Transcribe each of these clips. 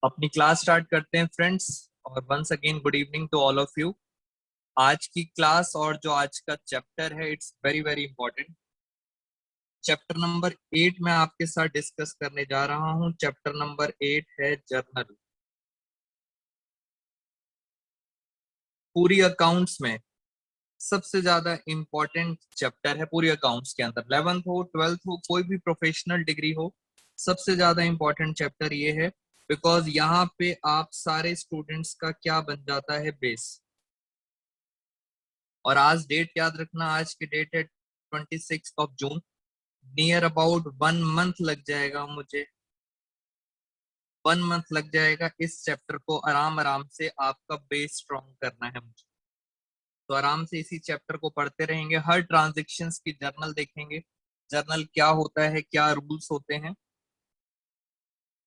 अपनी class start करते हैं फ्रेंड्स। और once again good evening to all of you. आज की क्लास और जो आज का चैप्टर है it's very very important. Chapter number 8 में आपके साथ डिस्कस करने जा रहा हूं। चैप्टर नंबर 8 है जर्नल। पूरी अकाउंट्स में सबसे ज्यादा इंपॉर्टेंट चैप्टर है। पूरी अकाउंट्स के अंदर 11th हो 12th हो कोई भी प्रोफेशनल डिग्री हो, सबसे ज्यादा इंपॉर्टेंट चैप्टर ये है। बिकॉज यहाँ पे आप सारे स्टूडेंट्स का क्या बन जाता है, बेस। और आज डेट याद रखना, आज की डेट है 26 जून। नियर अबाउट 1 मंथ लग जाएगा मुझे, 1 मंथ लग जाएगा इस चैप्टर को आराम आराम से आपका बेस स्ट्रॉन्ग करना है मुझे। तो आराम से इसी चैप्टर को पढ़ते रहेंगे, हर ट्रांजेक्शन्स की जर्नल देखेंगे। जर्नल क्या होता है, क्या रूल्स होते हैं।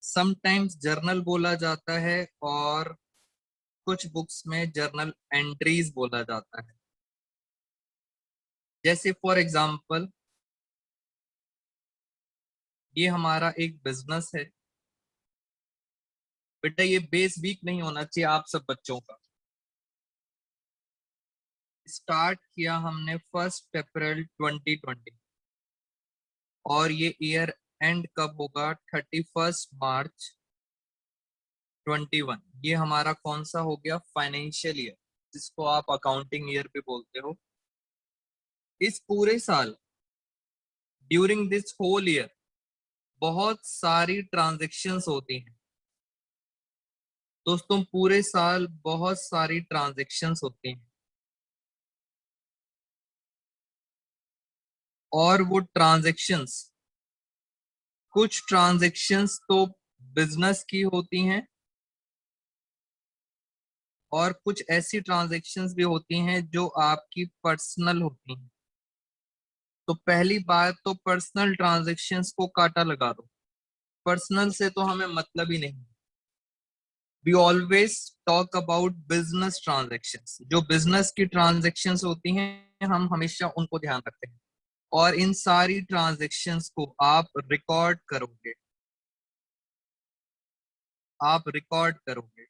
समटाइम्स जर्नल बोला जाता है और कुछ बुक्स में जर्नल एंट्रीज बोला जाता है। जैसे फॉर एग्जांपल ये हमारा एक बिजनेस है। बेटा ये बेस वीक नहीं होना चाहिए आप सब बच्चों का। स्टार्ट किया हमने 1 अप्रैल 2020 और ये ईयर एंड कब होगा, 31 मार्च 21। ये हमारा कौन सा हो गया, फाइनेंशियल ईयर, जिसको आप अकाउंटिंग ईयर भी बोलते हो। इस पूरे साल ड्यूरिंग दिस होल ईयर बहुत सारी ट्रांजेक्शन्स होती हैं दोस्तों। पूरे साल बहुत सारी ट्रांजेक्शन्स होती हैं और वो ट्रांजेक्शन्स, कुछ ट्रांजेक्शन्स तो बिजनेस की होती हैं और कुछ ऐसी ट्रांजेक्शन्स भी होती हैं जो आपकी पर्सनल होती हैं। तो पहली बात तो पर्सनल ट्रांजेक्शन्स को काटा लगा दो। पर्सनल से तो हमें मतलब ही नहीं। We always talk about business transactions. जो बिजनेस की ट्रांजेक्शन्स होती हैं हम हमेशा उनको ध्यान रखते हैं। और इन सारी ट्रांजेक्शन्स को आप रिकॉर्ड करोगे, आप रिकॉर्ड करोगे।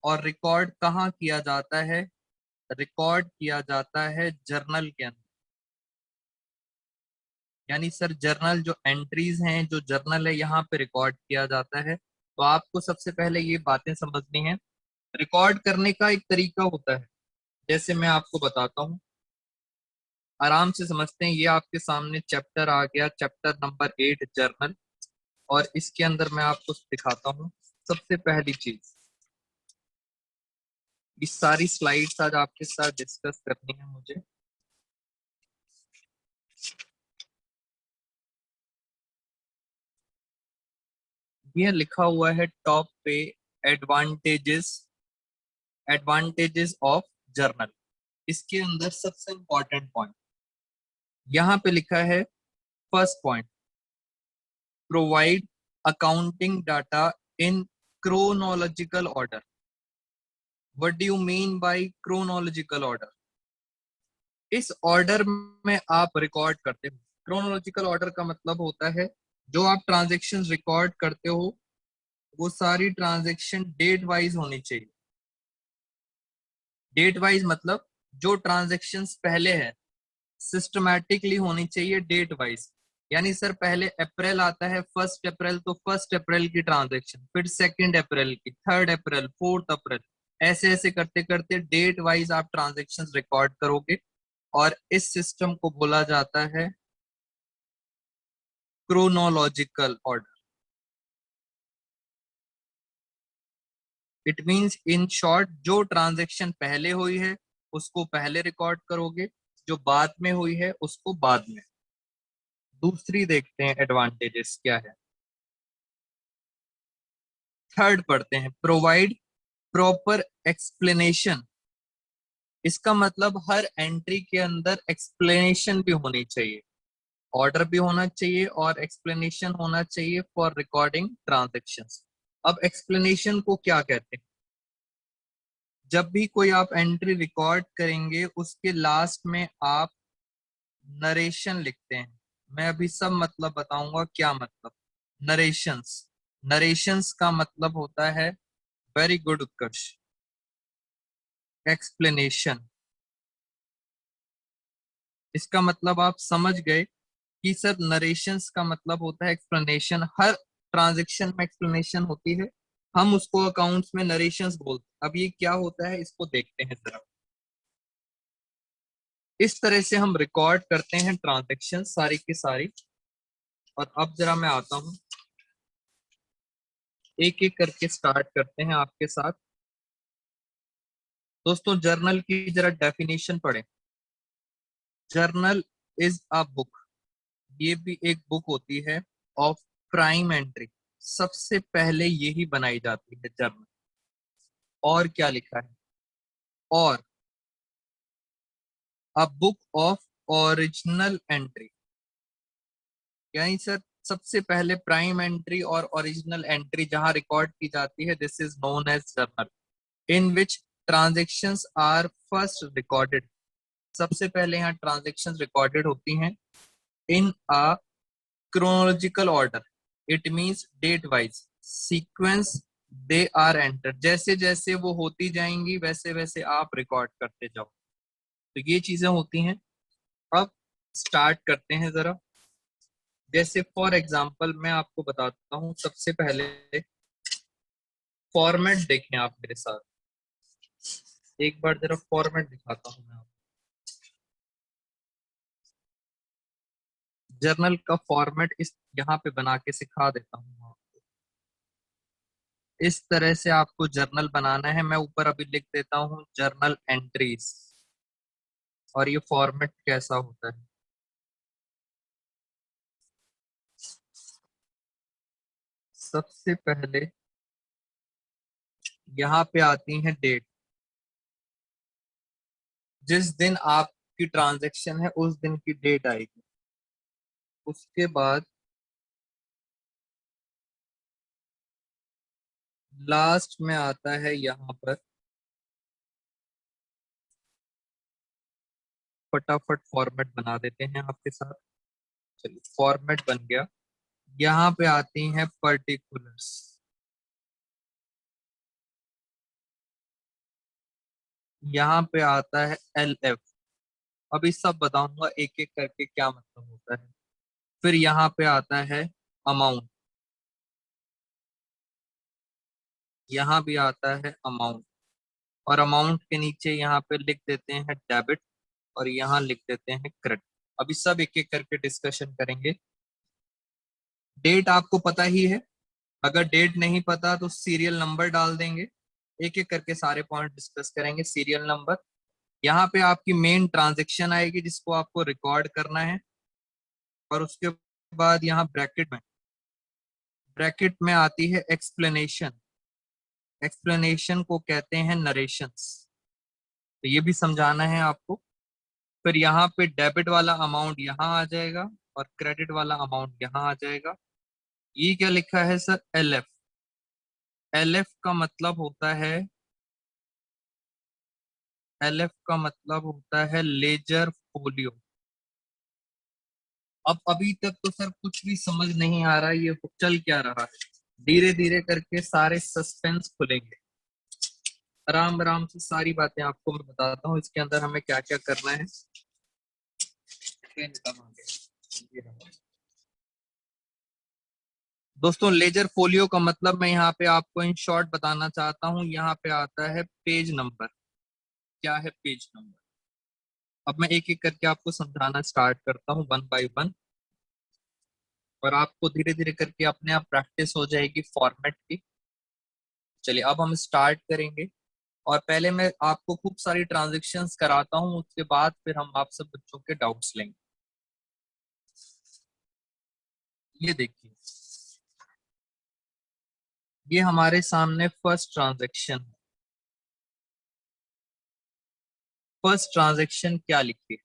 और रिकॉर्ड कहाँ किया जाता है, रिकॉर्ड किया जाता है जर्नल के अंदर। यानी सर जर्नल जो एंट्रीज हैं, जो जर्नल है यहाँ पे रिकॉर्ड किया जाता है। तो आपको सबसे पहले ये बातें समझनी है। रिकॉर्ड करने का एक तरीका होता है, जैसे मैं आपको बताता हूँ, आराम से समझते हैं। ये आपके सामने चैप्टर आ गया, चैप्टर नंबर 8 जर्नल। और इसके अंदर मैं आपको दिखाता हूँ। सबसे पहली चीज, ये सारी स्लाइड्स आज आपके साथ डिस्कस करनी है मुझे। ये लिखा हुआ है टॉप पे, एडवांटेजेस, एडवांटेजेस ऑफ जर्नल। इसके अंदर सबसे इंपॉर्टेंट पॉइंट यहाँ पे लिखा है, first point, provide accounting data in chronological order. What do you mean by chronological order? इस ऑर्डर में आप रिकॉर्ड करते हो। क्रोनोलॉजिकल ऑर्डर का मतलब होता है जो आप ट्रांजेक्शन रिकॉर्ड करते हो वो सारी ट्रांजेक्शन डेट वाइज होनी चाहिए। डेट वाइज मतलब जो ट्रांजेक्शन पहले है सिस्टमैटिकली होनी चाहिए डेट वाइज। यानी सर पहले अप्रैल आता है, 1 अप्रैल, तो 1 अप्रैल की ट्रांजेक्शन, फिर 2 अप्रैल की, 3 अप्रैल, 4 अप्रैल, ऐसे ऐसे करते करते डेट वाइज आप ट्रांजेक्शन रिकॉर्ड करोगे। और इस सिस्टम को बोला जाता है chronological order. It means in short, जो ट्रांजेक्शन पहले हुई है उसको पहले रिकॉर्ड करोगे, जो बाद में हुई है उसको बाद में। दूसरी देखते हैं एडवांटेजेस क्या है। थर्ड पढ़ते हैं, प्रोवाइड प्रॉपर एक्सप्लेनेशन। इसका मतलब हर एंट्री के अंदर एक्सप्लेनेशन भी होनी चाहिए, ऑर्डर भी होना चाहिए और एक्सप्लेनेशन होना चाहिए फॉर रिकॉर्डिंग ट्रांजेक्शंस। अब एक्सप्लेनेशन को क्या कहते हैं? जब भी कोई आप एंट्री रिकॉर्ड करेंगे उसके लास्ट में आप नरेशन लिखते हैं। मैं अभी सब मतलब बताऊंगा क्या मतलब नरेशंस। नरेशंस का मतलब होता है, वेरी गुड उत्कर्ष, एक्सप्लेनेशन। इसका मतलब आप समझ गए कि सर नरेशंस का मतलब होता है एक्सप्लेनेशन। हर ट्रांजैक्शन में एक्सप्लेनेशन होती है, हम उसको अकाउंट्स में नरेशंस बोलते हैं। अब ये क्या होता है इसको देखते हैं जरा। इस तरह से हम रिकॉर्ड करते हैं ट्रांजैक्शन सारी की सारी। और अब जरा मैं आता हूं, एक एक करके स्टार्ट करते हैं आपके साथ। दोस्तों जर्नल की जरा डेफिनेशन पढ़ें। जर्नल इज अ बुक, ये भी एक बुक होती है ऑफ प्राइम एंट्री। सबसे पहले यही बनाई जाती है जर्नल। और क्या लिखा है, और a book of original entry, यानी सर सबसे पहले प्राइम एंट्री और ओरिजिनल एंट्री जहां रिकॉर्ड की जाती है, this is known as journal, in which transactions are first recorded. सबसे पहले यहाँ ट्रांजेक्शन्स रिकॉर्डेड होती हैं इन अ chronological order, it means date wise sequence, they are entered। जैसे जैसे वो होती जाएंगी वैसे वैसे आप रिकॉर्ड करते जाओ। तो ये चीजें होती हैं। अब स्टार्ट करते हैं जरा। जैसे फॉर एग्जांपल मैं आपको बताता हूँ, सबसे पहले फॉर्मेट देखें आप मेरे साथ। एक बार जरा फॉर्मेट दिखाता हूँ मैं आपको। जर्नल का फॉर्मेट इस यहाँ पे बना के सिखा देता हूँ। इस तरह से आपको जर्नल बनाना है। मैं ऊपर अभी लिख देता हूँ जर्नल एंट्रीज, और ये फॉर्मेट कैसा होता है। सबसे पहले यहाँ पे आती है डेट, जिस दिन आपकी ट्रांजैक्शन है उस दिन की डेट आएगी। उसके बाद लास्ट में आता है यहाँ पर, फटाफट फॉर्मेट बना देते हैं आपके साथ। चलिए फॉर्मेट बन गया। यहाँ पे आती हैं पर्टिकुलर्स, यहाँ पे आता है LF। अभी सब बताऊंगा एक एक करके क्या मतलब होता है। फिर यहाँ पे आता है अमाउंट, यहाँ भी आता है अमाउंट, और अमाउंट के नीचे यहाँ पे लिख देते हैं डेबिट, और यहाँ लिख देते हैं क्रेडिट। अभी सब एक एक करके डिस्कशन करेंगे। डेट आपको पता ही है, अगर डेट नहीं पता तो सीरियल नंबर डाल देंगे। एक एक करके सारे पॉइंट डिस्कस करेंगे। सीरियल नंबर, यहाँ पे आपकी मेन ट्रांजेक्शन आएगी जिसको आपको रिकॉर्ड करना है। और उसके बाद यहाँ ब्रैकेट में आती है एक्सप्लेनेशन। एक्सप्लेनेशन को कहते हैं नरेशंस, तो ये भी समझाना है आपको। फिर यहाँ पे डेबिट वाला अमाउंट यहाँ आ जाएगा, और क्रेडिट वाला अमाउंट यहाँ आ जाएगा। ये क्या लिखा है सर, LF। LF का मतलब होता है, LF का मतलब होता है लेजर फोलियो। अब अभी तक तो सर कुछ भी समझ नहीं आ रहा ये चल क्या रहा है। धीरे धीरे करके सारे सस्पेंस खुलेंगे। आराम आराम से सारी बातें आपको मैं बताता हूँ इसके अंदर हमें क्या क्या करना है। दोस्तों लेजर फोलियो का मतलब मैं यहाँ पे आपको इन शॉर्ट बताना चाहता हूँ। यहाँ पे आता है पेज नंबर। क्या है पेज नंबर? अब मैं एक एक करके आपको समझाना स्टार्ट करता हूँ वन बाय वन, और आपको धीरे धीरे करके अपने आप प्रैक्टिस हो जाएगी फॉर्मेट की। चलिए अब हम स्टार्ट करेंगे, और पहले मैं आपको खूब सारी ट्रांजेक्शन्स कराता हूँ, उसके बाद फिर हम आप सब बच्चों के डाउट्स लेंगे। ये देखिए, ये हमारे सामने फर्स्ट ट्रांजेक्शन है। फर्स्ट ट्रांजेक्शन क्या लिखी है,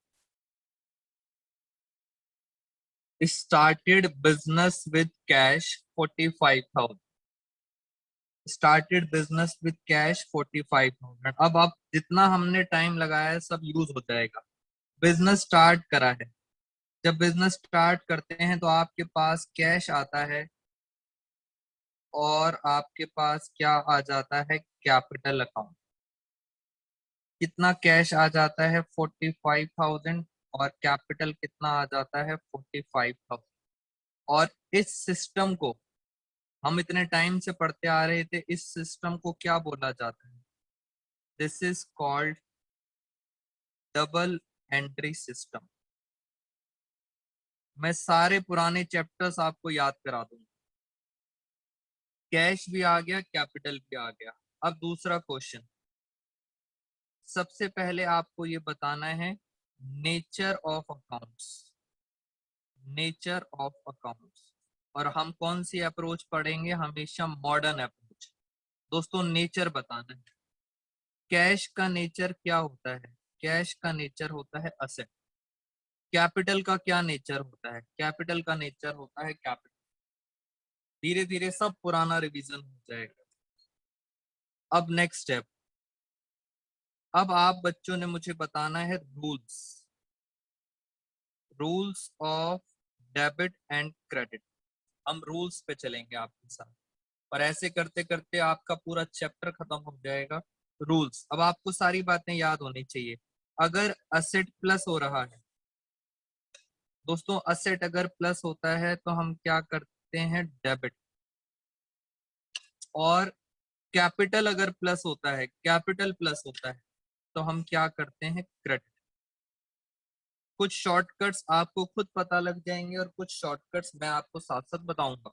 started business with cash 45,000। Started business with cash 45,000। अब आप जितना हमने टाइम लगाया है सब यूज हो जाएगा। बिजनेस स्टार्ट करा है, जब बिजनेस स्टार्ट करते हैं तो आपके पास कैश आता है और आपके पास क्या आ जाता है, कैपिटल अकाउंट। कितना कैश आ जाता है, 45,000, और कैपिटल कितना आ जाता है, 45,000। और इस सिस्टम को हम इतने टाइम से पढ़ते आ रहे थे, इस सिस्टम को क्या बोला जाता है? This is called double entry system. मैं सारे पुराने चैप्टर्स आपको याद करा दूंगा। कैश भी आ गया, कैपिटल भी आ गया। अब दूसरा क्वेश्चन, सबसे पहले आपको ये बताना है nature of accounts. Nature of accounts. और हम कौन सी अप्रोच पढ़ेंगे? हमेशा मॉडर्न अप्रोच। दोस्तों नेचर बताना है। कैश का नेचर क्या होता है? कैश का नेचर होता है असेट। कैपिटल का क्या नेचर होता है? कैपिटल का नेचर होता है कैपिटल। धीरे धीरे सब पुराना रिवीजन हो जाएगा। अब नेक्स्ट स्टेप, अब आप बच्चों ने मुझे बताना है rules. Rules of debit and credit. हम रूल्स पे चलेंगे आपके साथ, और ऐसे करते करते आपका पूरा चैप्टर खत्म हो जाएगा। रूल्स, अब आपको सारी बातें याद होनी चाहिए। अगर असेट प्लस हो रहा है दोस्तों, असेट अगर प्लस होता है तो हम क्या करते हैं? डेबिट। और कैपिटल अगर प्लस होता है, कैपिटल प्लस होता है, तो हम क्या करते हैं? क्रेडिट। कुछ शॉर्टकट्स आपको खुद पता लग जाएंगे और कुछ शॉर्टकट्स मैं आपको साथ साथ बताऊंगा।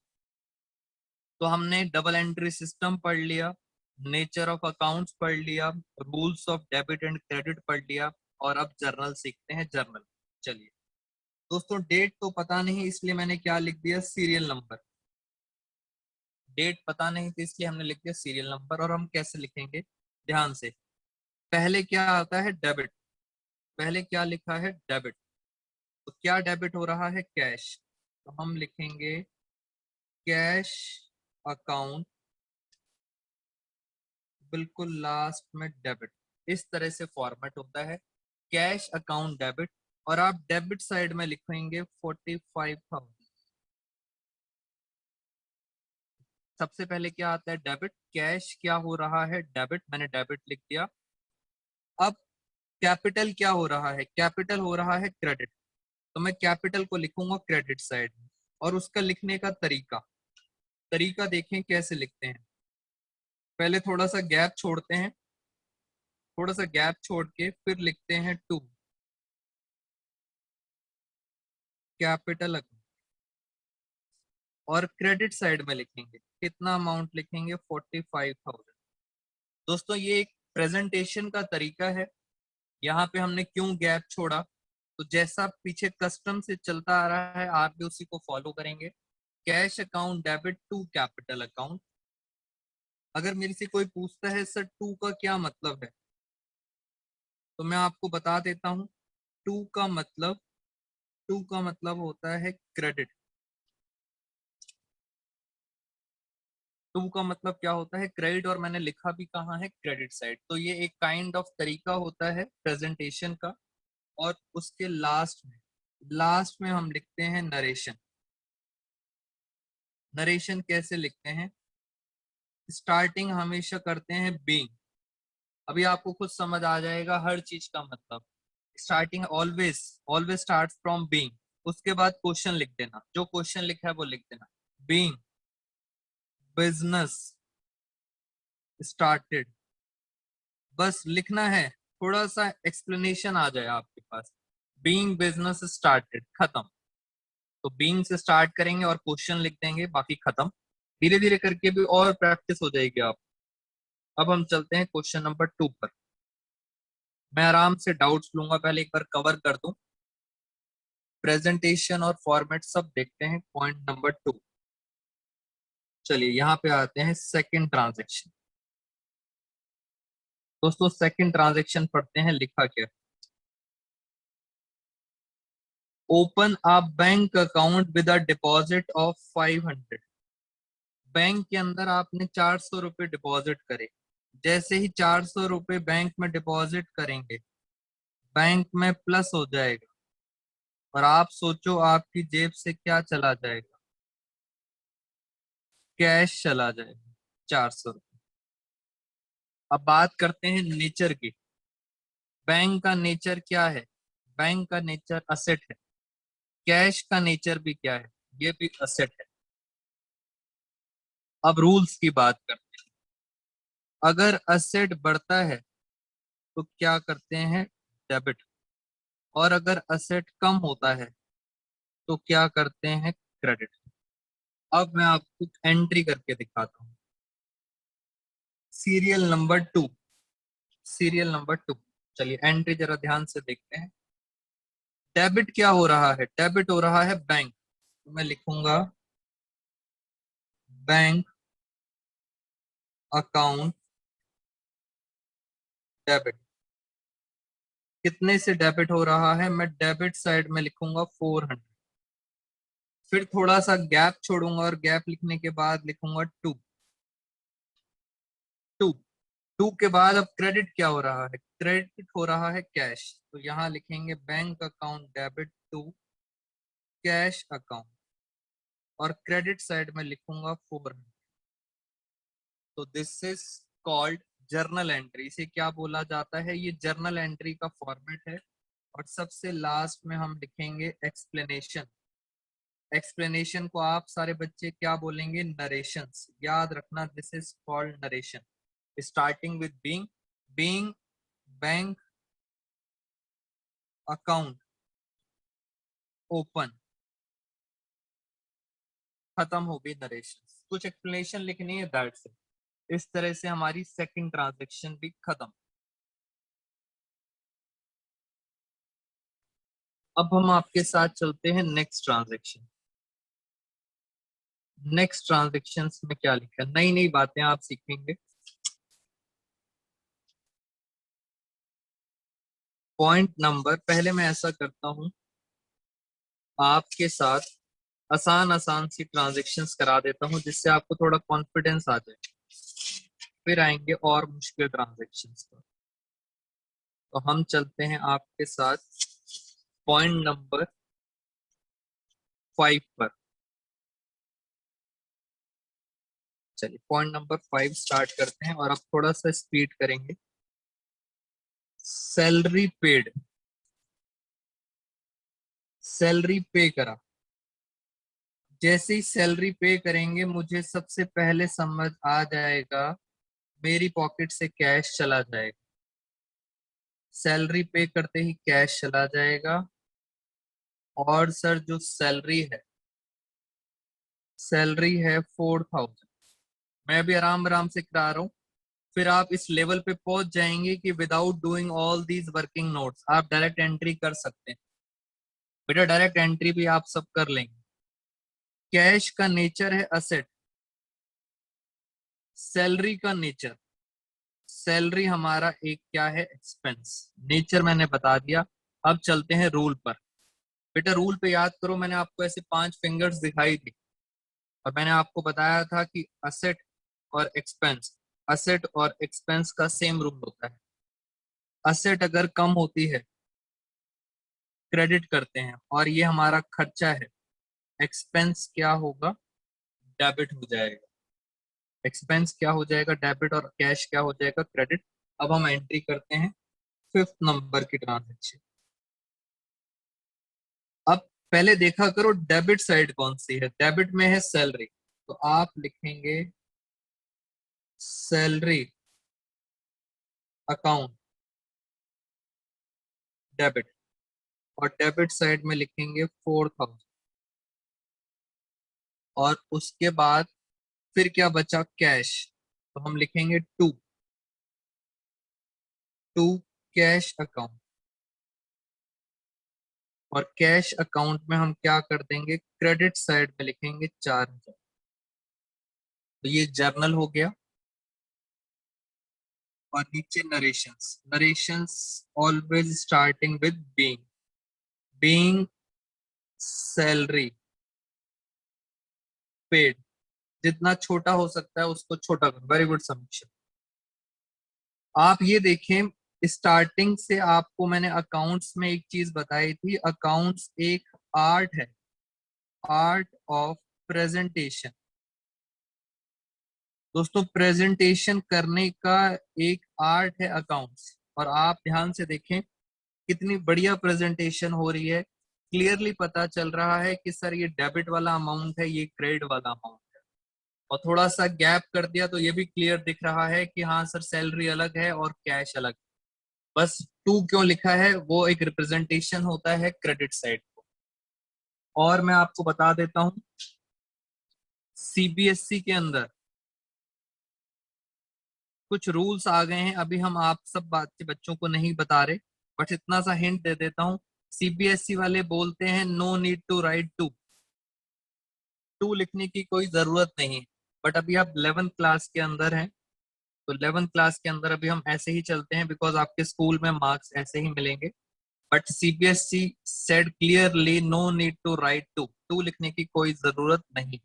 तो हमने डबल एंट्री सिस्टम पढ़ लिया, नेचर ऑफ अकाउंट्स पढ़ लिया, rules of debit and credit पढ़ लिया, और अब जर्नल सीखते हैं, जर्नल। चलिए दोस्तों, डेट तो पता नहीं इसलिए मैंने क्या लिख दिया? Serial number. डेट पता नहीं थी इसलिए हमने लिख दिया सीरियल नंबर। और हम कैसे लिखेंगे? ध्यान से, पहले क्या आता है? डेबिट। पहले क्या लिखा है? डेबिट। तो क्या डेबिट हो रहा है? कैश। तो हम लिखेंगे कैश अकाउंट, बिल्कुल लास्ट में डेबिट। इस तरह से फॉर्मेट होता है, कैश अकाउंट डेबिट। और आप डेबिट साइड में लिखेंगे 45,000। सबसे पहले क्या आता है? डेबिट। कैश क्या हो रहा है? डेबिट। मैंने डेबिट लिख दिया। अब कैपिटल क्या हो रहा है? कैपिटल हो रहा है क्रेडिट। तो मैं कैपिटल को लिखूंगा क्रेडिट साइड में। और उसका लिखने का तरीका, तरीका देखें कैसे लिखते हैं। पहले थोड़ा सा गैप छोड़ते हैं, थोड़ा सा गैप छोड़ के फिर लिखते हैं टू, कैपिटल अकाउंट। और क्रेडिट साइड में लिखेंगे कितना अमाउंट? लिखेंगे 45,000। दोस्तों ये एक प्रेजेंटेशन का तरीका है। यहाँ पे हमने क्यों गैप छोड़ा? तो जैसा पीछे कस्टम से चलता आ रहा है, आप भी उसी को फॉलो करेंगे। Cash account debit to capital account. अगर मेरे से कोई पूछता है सर टू का क्या मतलब है, तो मैं आपको बता देता हूँ। टू का मतलब, टू का मतलब होता है क्रेडिट। टू का मतलब क्या होता है? क्रेडिट। और मैंने लिखा भी कहाँ है? Credit side. तो ये एक काइंड ऑफ तरीका होता है प्रेजेंटेशन का। और उसके लास्ट में हम लिखते हैं नरेशन। नरेशन कैसे लिखते हैं? स्टार्टिंग हमेशा करते हैं बीइंग। अभी आपको खुद समझ आ जाएगा हर चीज का मतलब। Starting always, always start from being. उसके बाद क्वेश्चन लिख देना, जो क्वेश्चन लिखा है वो लिख देना। बीइंग बिजनेस स्टार्टेड, बस लिखना है। थोड़ा सा एक्सप्लेनेशन आ जाए आपके पास। बीइंग बिजनेस स्टार्टेड, खत्म। तो बीइंग से स्टार्ट करेंगे और क्वेश्चन लिख देंगे, बाकी खत्म। धीरे धीरे करके भी और प्रैक्टिस हो जाएगी आप। अब हम चलते हैं क्वेश्चन नंबर 2 पर। मैं आराम से डाउट्स लूंगा, पहले एक बार कवर कर दूं। प्रेजेंटेशन और फॉर्मेट सब देखते हैं। पॉइंट नंबर 2, चलिए यहाँ पे आते हैं सेकंड ट्रांजैक्शन। दोस्तों सेकंड ट्रांजैक्शन पढ़ते हैं, लिखा क्या? Open a bank account with a deposit of 500। Bank के अंदर आपने 400 रुपये डिपॉजिट करे। जैसे ही 400 रुपये बैंक में डिपॉजिट करेंगे, बैंक में प्लस हो जाएगा। और आप सोचो आपकी जेब से क्या चला जाएगा? कैश चला जाएगा 400 रुपये। अब बात करते हैं नेचर की। बैंक का नेचर क्या है? बैंक का नेचर असेट है। कैश का नेचर भी क्या है? ये भी असेट है। अब रूल्स की बात करते हैं। अगर असेट बढ़ता है तो क्या करते हैं? डेबिट। और अगर असेट कम होता है तो क्या करते हैं? क्रेडिट। अब मैं आपको एंट्री करके दिखाता हूँ। Serial number 2। Serial number 2। चलिए एंट्री जरा ध्यान से देखते हैं। डेबिट क्या हो रहा है? डेबिट हो रहा है बैंक। तो मैं लिखूंगा बैंक अकाउंट डेबिट। कितने से डेबिट हो रहा है? मैं डेबिट साइड में लिखूंगा 400। फिर थोड़ा सा गैप छोड़ूंगा और गैप लिखने के बाद लिखूंगा 2। 2। 2 के बाद अब क्रेडिट क्या हो रहा है? क्रेडिट हो रहा है कैश। तो यहाँ लिखेंगे bank account debit to cash account. और क्रेडिट साइड में लिखूंगा 400। तो this is called journal entry. इसे क्या बोला जाता है? ये जर्नल एंट्री का फॉर्मेट है। और सबसे लास्ट में हम लिखेंगे एक्सप्लेनेशन। एक्सप्लेनेशन को आप सारे बच्चे क्या बोलेंगे? नरेशंस। याद रखना, this is called narration. Starting with being. Being bank account open, खत्म हो गई नरेशन। कुछ एक्सप्लेनेशन लिखनी है, दैट्स इट। इस तरह से हमारी सेकंड ट्रांजैक्शन भी खत्म। अब हम आपके साथ चलते हैं नेक्स्ट ट्रांजैक्शन। नेक्स्ट ट्रांजैक्शन में क्या लिखा है? नई नई बातें आप सीखेंगे। पॉइंट नंबर, पहले मैं ऐसा करता हूं, आपके साथ आसान आसान सी ट्रांजैक्शंस करा देता हूं जिससे आपको थोड़ा कॉन्फिडेंस आ जाए। फिर आएंगे और मुश्किल ट्रांजैक्शंस पर। तो हम चलते हैं आपके साथ पॉइंट नंबर 5 पर। चलिए पॉइंट नंबर 5 स्टार्ट करते हैं और अब थोड़ा सा स्पीड करेंगे। Salary paid. सैलरी पे करा। जैसे ही सैलरी पे करेंगे मुझे सबसे पहले समझ आ जाएगा, मेरी पॉकेट से कैश चला जाएगा। सैलरी पे करते ही कैश चला जाएगा। और सर जो सैलरी है, सैलरी है 4000। मैं भी आराम आराम से करा रहा हूँ। फिर आप इस लेवल पे पहुंच जाएंगे कि without doing all these working notes आप डायरेक्ट एंट्री कर सकते हैं। बेटा डायरेक्ट एंट्री भी आप सब कर लेंगे। कैश का नेचर है असेट। सैलरी का नेचर, सैलरी हमारा एक क्या है? एक्सपेंस। नेचर मैंने बता दिया। अब चलते हैं रूल पर। बेटा रूल पे याद करो, मैंने आपको ऐसे 5 फिंगर्स दिखाई थी और मैंने आपको बताया था कि असेट और एक्सपेंस, असेट और एक्सपेंस का सेम रूल होता है। असेट अगर कम होती है क्रेडिट करते हैं और ये हमारा खर्चा है। एक्सपेंस क्या होगा? डेबिट हो जाएगा। एक्सपेंस क्या हो जाएगा? डेबिट। और कैश क्या हो जाएगा? क्रेडिट। अब हम एंट्री करते हैं 5th नंबर की ट्रांजेक्शन। अब पहले देखा करो डेबिट साइड कौन सी है। डेबिट में है सैलरी, तो आप लिखेंगे सैलरी अकाउंट डेबिट। और डेबिट साइड में लिखेंगे 4000। और उसके बाद फिर क्या बचा? कैश। तो हम लिखेंगे 2। 2 कैश अकाउंट। और कैश अकाउंट में हम क्या कर देंगे? क्रेडिट साइड में लिखेंगे 4000। तो ये जर्नल हो गया। और नीचे narrations. Narrations always starting with being. Being salary paid. जितना छोटा हो सकता है उसको छोटा करो। वेरी गुड समीक्षा। आप ये देखें, स्टार्टिंग से आपको मैंने अकाउंट्स में एक चीज बताई थी। अकाउंट्स एक आर्ट है, आर्ट ऑफ प्रेजेंटेशन। दोस्तों प्रेजेंटेशन करने का एक आर्ट है अकाउंट्स, और आप ध्यान से देखें कितनी बढ़िया प्रेजेंटेशन हो रही है। क्लियरली पता चल रहा है कि सर ये डेबिट वाला अमाउंट है, ये क्रेडिट वाला अमाउंट है। और थोड़ा सा गैप कर दिया तो ये भी क्लियर दिख रहा है कि हाँ सर सैलरी अलग है और कैश अलग है। बस टू क्यों लिखा है, वो एक रिप्रेजेंटेशन होता है क्रेडिट साइड को। और मैं आपको बता देता हूँ सीबीएसई के अंदर कुछ रूल्स आ गए हैं। अभी हम आप सब बात के बच्चों को नहीं बता रहे, बट इतना सा हिंट दे देता हूँ। सीबीएसई वाले बोलते हैं no need to write to, to लिखने की कोई जरूरत नहीं। बट अभी आप 11th क्लास के अंदर हैं, तो 11th क्लास के अंदर अभी हम ऐसे ही चलते हैं, बिकॉज आपके स्कूल में मार्क्स ऐसे ही मिलेंगे। But CBSE said clearly no need to write to, to लिखने की कोई जरूरत नहीं।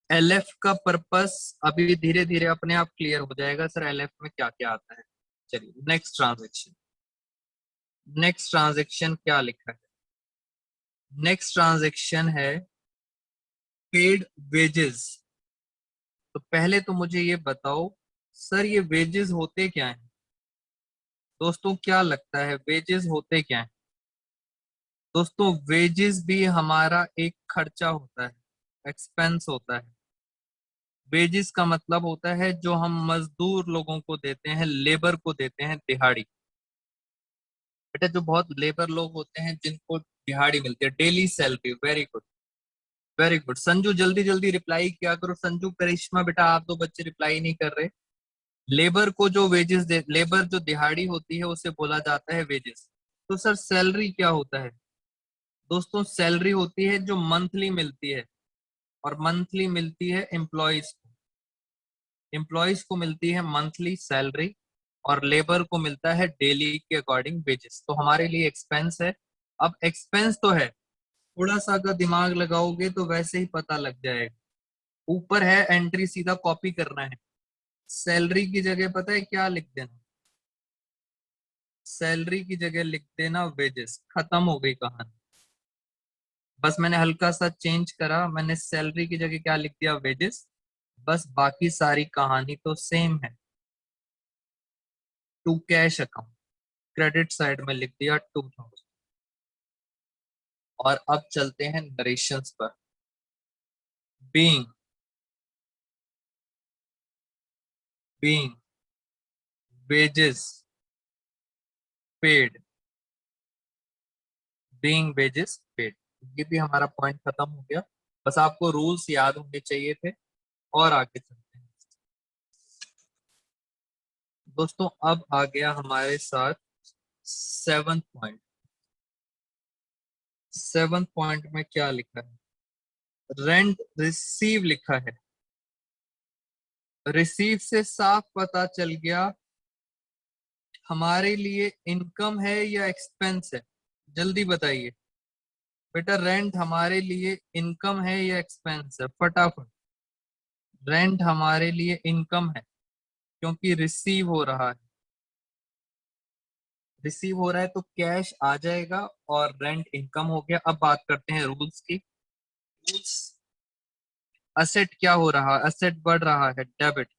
एलएफ का पर्पस अभी धीरे धीरे अपने आप क्लियर हो जाएगा सर एलएफ में क्या क्या आता है। चलिए नेक्स्ट ट्रांजेक्शन। नेक्स्ट ट्रांजेक्शन क्या लिखा है? नेक्स्ट ट्रांजेक्शन है पेड वेजेस। तो पहले तो मुझे ये बताओ सर ये वेजेस होते क्या हैं? दोस्तों क्या लगता है वेजेस होते क्या हैं? दोस्तों वेजेस भी हमारा एक खर्चा होता है, एक्सपेंस होता है। वेजेस का मतलब होता है जो हम मजदूर लोगों को देते हैं, लेबर को देते हैं दिहाड़ी। बेटा जो बहुत लेबर लोग होते हैं जिनको दिहाड़ी मिलती है, daily salary. Very good, very good. Sanju जल्दी जल्दी रिप्लाई किया करो। संजू, करिश्मा, बेटा आप दो बच्चे रिप्लाई नहीं कर रहे। लेबर को जो वेजेस दे, लेबर जो दिहाड़ी होती है उसे बोला जाता है वेजेस। तो सर सैलरी क्या होता है? दोस्तों सैलरी होती है जो मंथली मिलती है, और मंथली मिलती है एम्प्लॉयज को। एम्प्लॉयज को मिलती है मंथली सैलरी, और लेबर को मिलता है डेली के अकॉर्डिंग वेजेस। तो हमारे लिए एक्सपेंस है। अब एक्सपेंस तो है, थोड़ा सा अगर दिमाग लगाओगे तो वैसे ही पता लग जाएगा। ऊपर है एंट्री, सीधा कॉपी करना है। सैलरी की जगह पता है क्या लिख देना? सैलरी की जगह लिख देना वेजेस। खत्म हो गई कहानी। बस मैंने हल्का सा चेंज करा, मैंने सैलरी की जगह क्या लिख दिया? वेजेस। बस बाकी सारी कहानी तो सेम है। To cash account, credit side में लिख दिया 2000। और अब चलते हैं नरेशंस पर। Being, being, wages, paid, being wages paid. ये भी हमारा पॉइंट खत्म हो गया। बस आपको रूल्स याद होने चाहिए थे। और आगे चलते हैं दोस्तों। अब आ गया हमारे साथ 7th पॉइंट। 7th पॉइंट में क्या लिखा है? रेंट रिसीव लिखा है। रिसीव से साफ पता चल गया हमारे लिए इनकम है या एक्सपेंस है। जल्दी बताइए बेटा, रेंट हमारे लिए इनकम है या एक्सपेंस है? फटाफट। रेंट हमारे लिए इनकम है, क्योंकि रिसीव हो रहा है। रिसीव हो रहा है तो कैश आ जाएगा, और रेंट इनकम हो गया। अब बात करते हैं रूल्स की। रूल्स, असेट क्या हो रहा है? असेट बढ़ रहा है, डेबिट।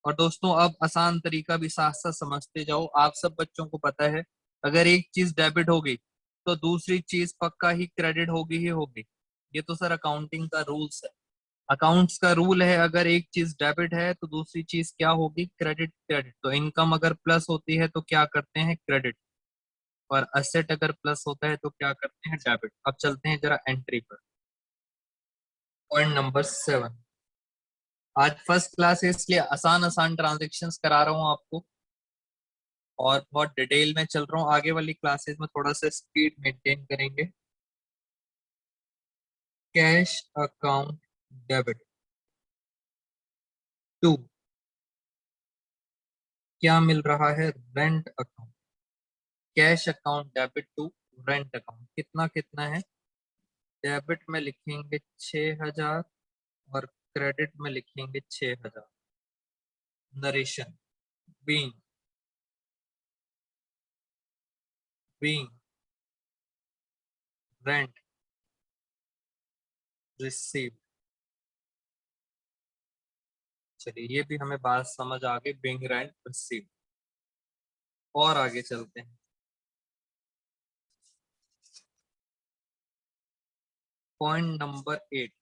और दोस्तों अब आसान तरीका भी साथ साथ समझते जाओ। आप सब बच्चों को पता है अगर एक चीज डेबिट हो गई तो दूसरी चीज पक्का ही क्रेडिट होगी ही होगी। ये तो सर अकाउंटिंग का रूल्स है। अकाउंट्स का रूल है, अगर एक चीज डेबिट है तो दूसरी चीज क्या होगी? क्रेडिट। क्रेडिट तो इनकम अगर प्लस होती है तो क्या करते हैं? क्रेडिट। और असेट अगर प्लस होता है तो क्या करते हैं? डेबिट। अब चलते हैं जरा एंट्री पर। Point number 7। आज फर्स्ट क्लास है इसलिए आसान आसान ट्रांजेक्शन्स करा रहा हूँ आपको, और बहुत डिटेल में चल रहा हूँ। आगे वाली क्लासेस में थोड़ा सा स्पीड मेंटेन करेंगे। कैश अकाउंट डेबिट टू, क्या मिल रहा है? Rent account. Cash account debit to rent account, कितना कितना है? डेबिट में लिखेंगे 6000, और क्रेडिट में लिखेंगे 6000। Narration, being, being, rent receive. चलिए ये भी हमें बात समझ आ गई, बिंग रेंट रिसीव। और आगे चलते हैं। Point number 8।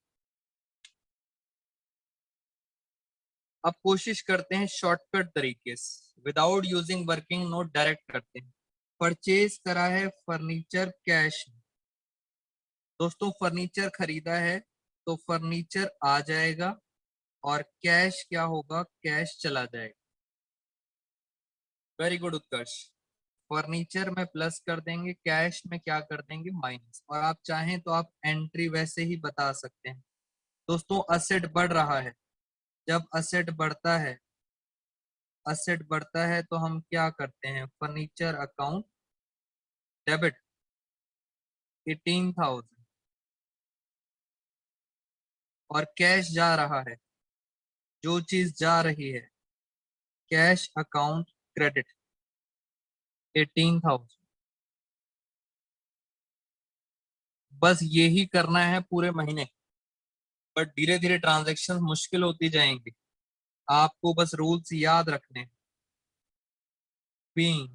अब कोशिश करते हैं शॉर्टकट तरीके से, without using working note direct करते हैं। परचेज करा है फर्नीचर कैश। दोस्तों फर्नीचर खरीदा है तो फर्नीचर आ जाएगा और कैश क्या होगा, कैश चला जाएगा। वेरी गुड उत्कर्ष। फर्नीचर में प्लस कर देंगे, कैश में क्या कर देंगे, माइनस। और आप चाहें तो आप एंट्री वैसे ही बता सकते हैं। दोस्तों असेट बढ़ रहा है, जब असेट बढ़ता है तो हम क्या करते हैं, फर्नीचर अकाउंट डेबिट 18,000। और कैश जा रहा है, जो चीज जा रही है, कैश अकाउंट क्रेडिट 18,000। बस यही करना है पूरे महीने। बट धीरे धीरे ट्रांजेक्शन मुश्किल होती जाएंगी, आपको बस रूल्स याद रखने हैं। Being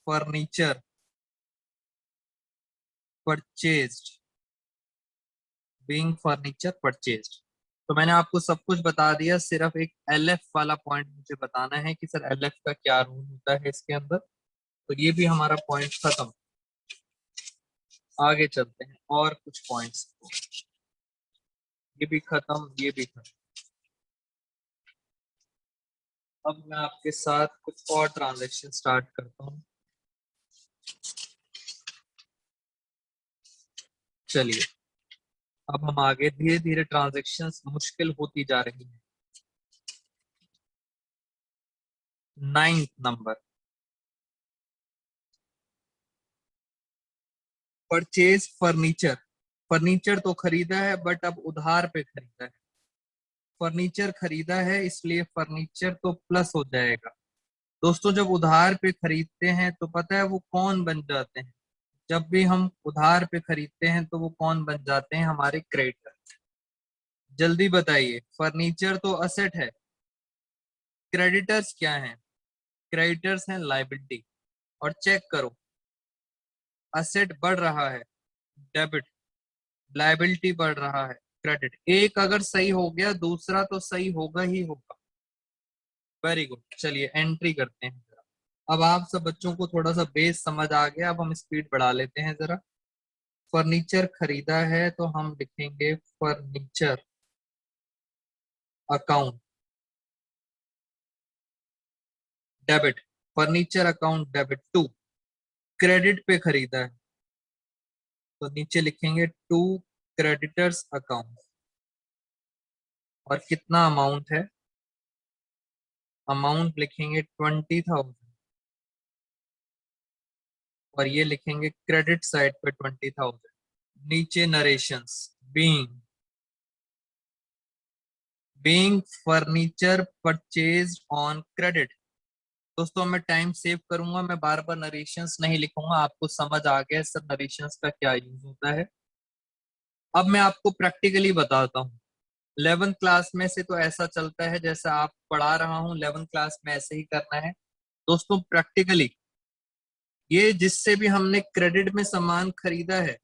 furniture purchased, being furniture purchased. तो मैंने आपको सब कुछ बता दिया, सिर्फ एक एलएफ वाला पॉइंट मुझे बताना है कि सर एलएफ का क्या रूल होता है इसके अंदर। तो ये भी हमारा पॉइंट खत्म। आगे चलते हैं और कुछ पॉइंट्स। ये भी खत्म, ये भी खत्म। अब मैं आपके साथ कुछ और ट्रांजेक्शन स्टार्ट करता हूँ। चलिए अब हम आगे, धीरे धीरे ट्रांजेक्शन्स मुश्किल होती जा रही है। 9th number, purchase furniture. Furniture तो खरीदा है बट अब उधार पे खरीदा है। फर्नीचर खरीदा है इसलिए फर्नीचर तो प्लस हो जाएगा। दोस्तों जब उधार पे खरीदते हैं तो पता है वो कौन बन जाते हैं, जब भी हम उधार पे खरीदते हैं तो वो कौन बन जाते हैं, हमारे क्रेडिटर। जल्दी बताइए, फर्नीचर तो असेट है, क्रेडिटर्स क्या हैं, क्रेडिटर्स हैं लाइबिलिटी। और चेक करो, असेट बढ़ रहा है डेबिट, लाइबिलिटी बढ़ रहा है क्रेडिट। एक अगर सही हो गया दूसरा तो सही होगा ही होगा। Very good. चलिए एंट्री करते हैं जरा। अब आप सब बच्चों को थोड़ा सा बेस समझ आ गया, अब हम स्पीड बढ़ा लेते हैं जरा। फर्नीचर खरीदा है तो हम लिखेंगे furniture account debit, furniture account debit to. Credit पे खरीदा है तो नीचे लिखेंगे टू क्रेडिटर्स अकाउंट। और कितना अमाउंट है, अमाउंट लिखेंगे 20,000। और ये लिखेंगे क्रेडिट साइड पे 20,000। नीचे narrations, being being furniture purchase on credit. दोस्तों मैं टाइम सेव करूंगा, मैं बार बार नरेशंस नहीं लिखूंगा, आपको समझ आ गया सर नरेशंस का क्या यूज होता है। अब मैं आपको प्रैक्टिकली बताता हूँ। 11th क्लास में से तो ऐसा चलता है जैसा आप पढ़ा रहा हूँ, 11th क्लास में ऐसे ही करना है। दोस्तों प्रैक्टिकली ये जिससे भी हमने क्रेडिट में सामान खरीदा है,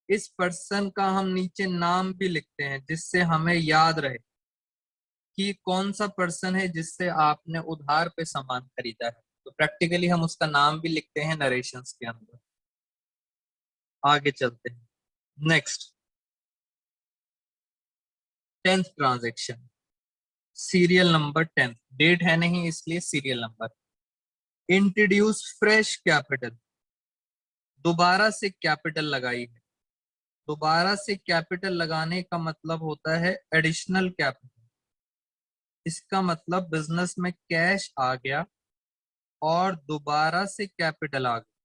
इस पर्सन का हम नीचे नाम भी लिखते हैं जिससे हमें याद रहे कि कौन सा पर्सन है जिससे आपने उधार पे सामान खरीदा है। तो प्रैक्टिकली हम उसका नाम भी लिखते हैं नरेशंस के अंदर। आगे चलते हैं। Next 10th transaction, serial number 10, date है नहीं इसलिए serial number. Introduce fresh capital, दोबारा से कैपिटल लगाई है। दोबारा से कैपिटल लगाने का मतलब होता है एडिशनल कैपिटल। इसका मतलब बिजनेस में कैश आ गया और दोबारा से कैपिटल आ गया।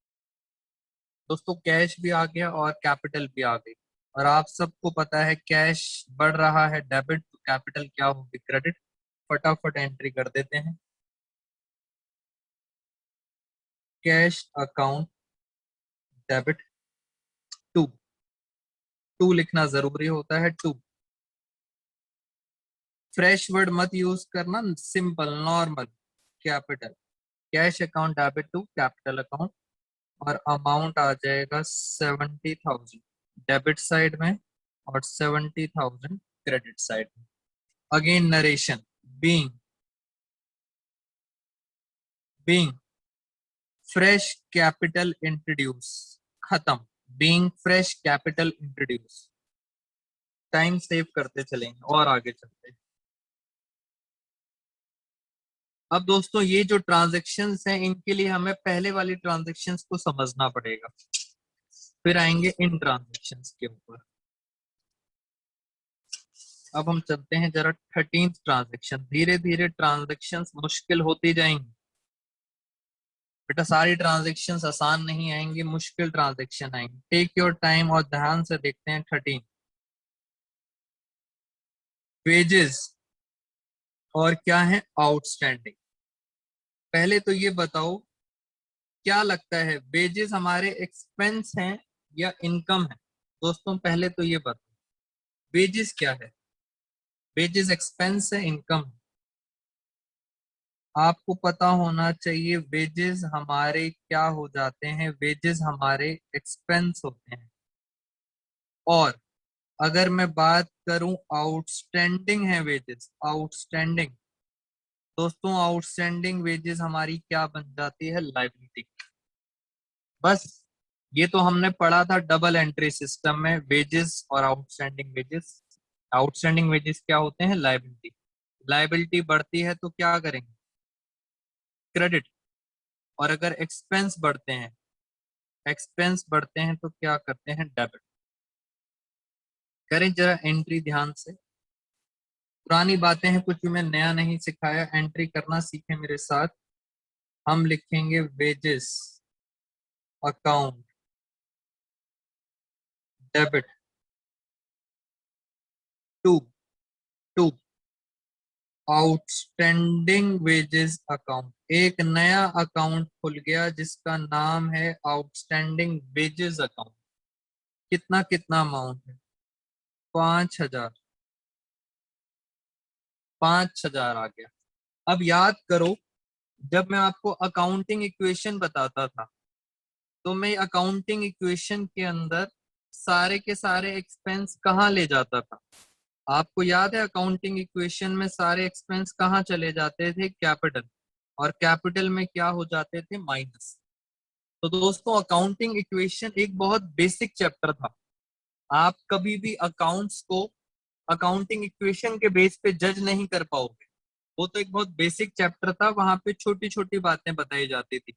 दोस्तों कैश भी आ गया और कैपिटल भी आ गई। और आप सबको पता है कैश बढ़ रहा है डेबिट, तो कैपिटल क्या होगी, क्रेडिट। फटाफट एंट्री कर देते हैं। Cash account debit to, to लिखना जरूरी होता है टू। फ्रेश वर्ड मत यूज करना, simple normal capital. Cash account debit to capital account, और अमाउंट आ जाएगा 70,000 डेबिट साइड में और 70,000 क्रेडिट साइड में। Again narration, being fresh capital introduce, खत्म। Being fresh capital introduce. Time save करते चलेंगे और आगे चलते हैं। अब दोस्तों ये जो ट्रांजेक्शन्स हैं इनके लिए हमें पहले वाली ट्रांजेक्शन्स को समझना पड़ेगा, फिर आएंगे इन ट्रांजेक्शन्स के ऊपर। अब हम चलते हैं जरा 13th ट्रांजेक्शन। धीरे धीरे ट्रांजेक्शन्स मुश्किल होती जाएंगी बेटा, सारी ट्रांजेक्शन्स आसान नहीं आएंगी, मुश्किल ट्रांजेक्शन आएंगे। टेक योर टाइम और ध्यान से देखते हैं 13। वेजेस और क्या है, आउटस्टैंडिंग। पहले तो ये बताओ क्या लगता है, वेजेस हमारे एक्सपेंस हैं या इनकम है? दोस्तों पहले तो ये बताओ वेजेस क्या है, वेजेस एक्सपेंस है इनकम है? आपको पता होना चाहिए वेजेस हमारे क्या हो जाते हैं, वेजेस हमारे एक्सपेंस होते हैं। और अगर मैं बात करूं आउटस्टैंडिंग है वेजेस, आउटस्टैंडिंग दोस्तों, आउटस्टैंडिंग वेजेस हमारी क्या बन जाती है, लायबिलिटी। बस ये तो हमने पढ़ा था डबल एंट्री सिस्टम में, वेजेस और आउटस्टैंडिंग वेजेस। आउटस्टैंडिंग वेजेस क्या होते हैं, लायबिलिटी। लायबिलिटी बढ़ती है तो क्या करेंगे, क्रेडिट। और अगर एक्सपेंस बढ़ते हैं, एक्सपेंस बढ़ते हैं तो क्या करते हैं, डेबिट। करें जरा एंट्री ध्यान से, पुरानी बातें हैं, कुछ भी मैं नया नहीं सिखाया, एंट्री करना सीखे मेरे साथ। हम लिखेंगे wages account debit to to outstanding wages account. एक नया अकाउंट खुल गया जिसका नाम है आउटस्टैंडिंग वेजेस अकाउंट। कितना कितना अमाउंट है, 5,000, 5,000 आ गया। अब याद करो, जब मैं आपको अकाउंटिंग इक्वेशन बताता था तो मैं अकाउंटिंग इक्वेशन के अंदर सारे के सारे एक्सपेंस कहाँ ले जाता था? आपको याद है अकाउंटिंग इक्वेशन में सारे एक्सपेंस कहाँ चले जाते थे, कैपिटल। और कैपिटल में क्या हो जाते थे, माइनस। तो दोस्तों अकाउंटिंग इक्वेशन एक बहुत बेसिक चैप्टर था। आप कभी भी अकाउंट्स को अकाउंटिंग इक्वेशन के बेस पे जज नहीं कर पाओगे। वो तो एक बहुत बेसिक चैप्टर था, वहां पे छोटी छोटी बातें बताई जाती थी।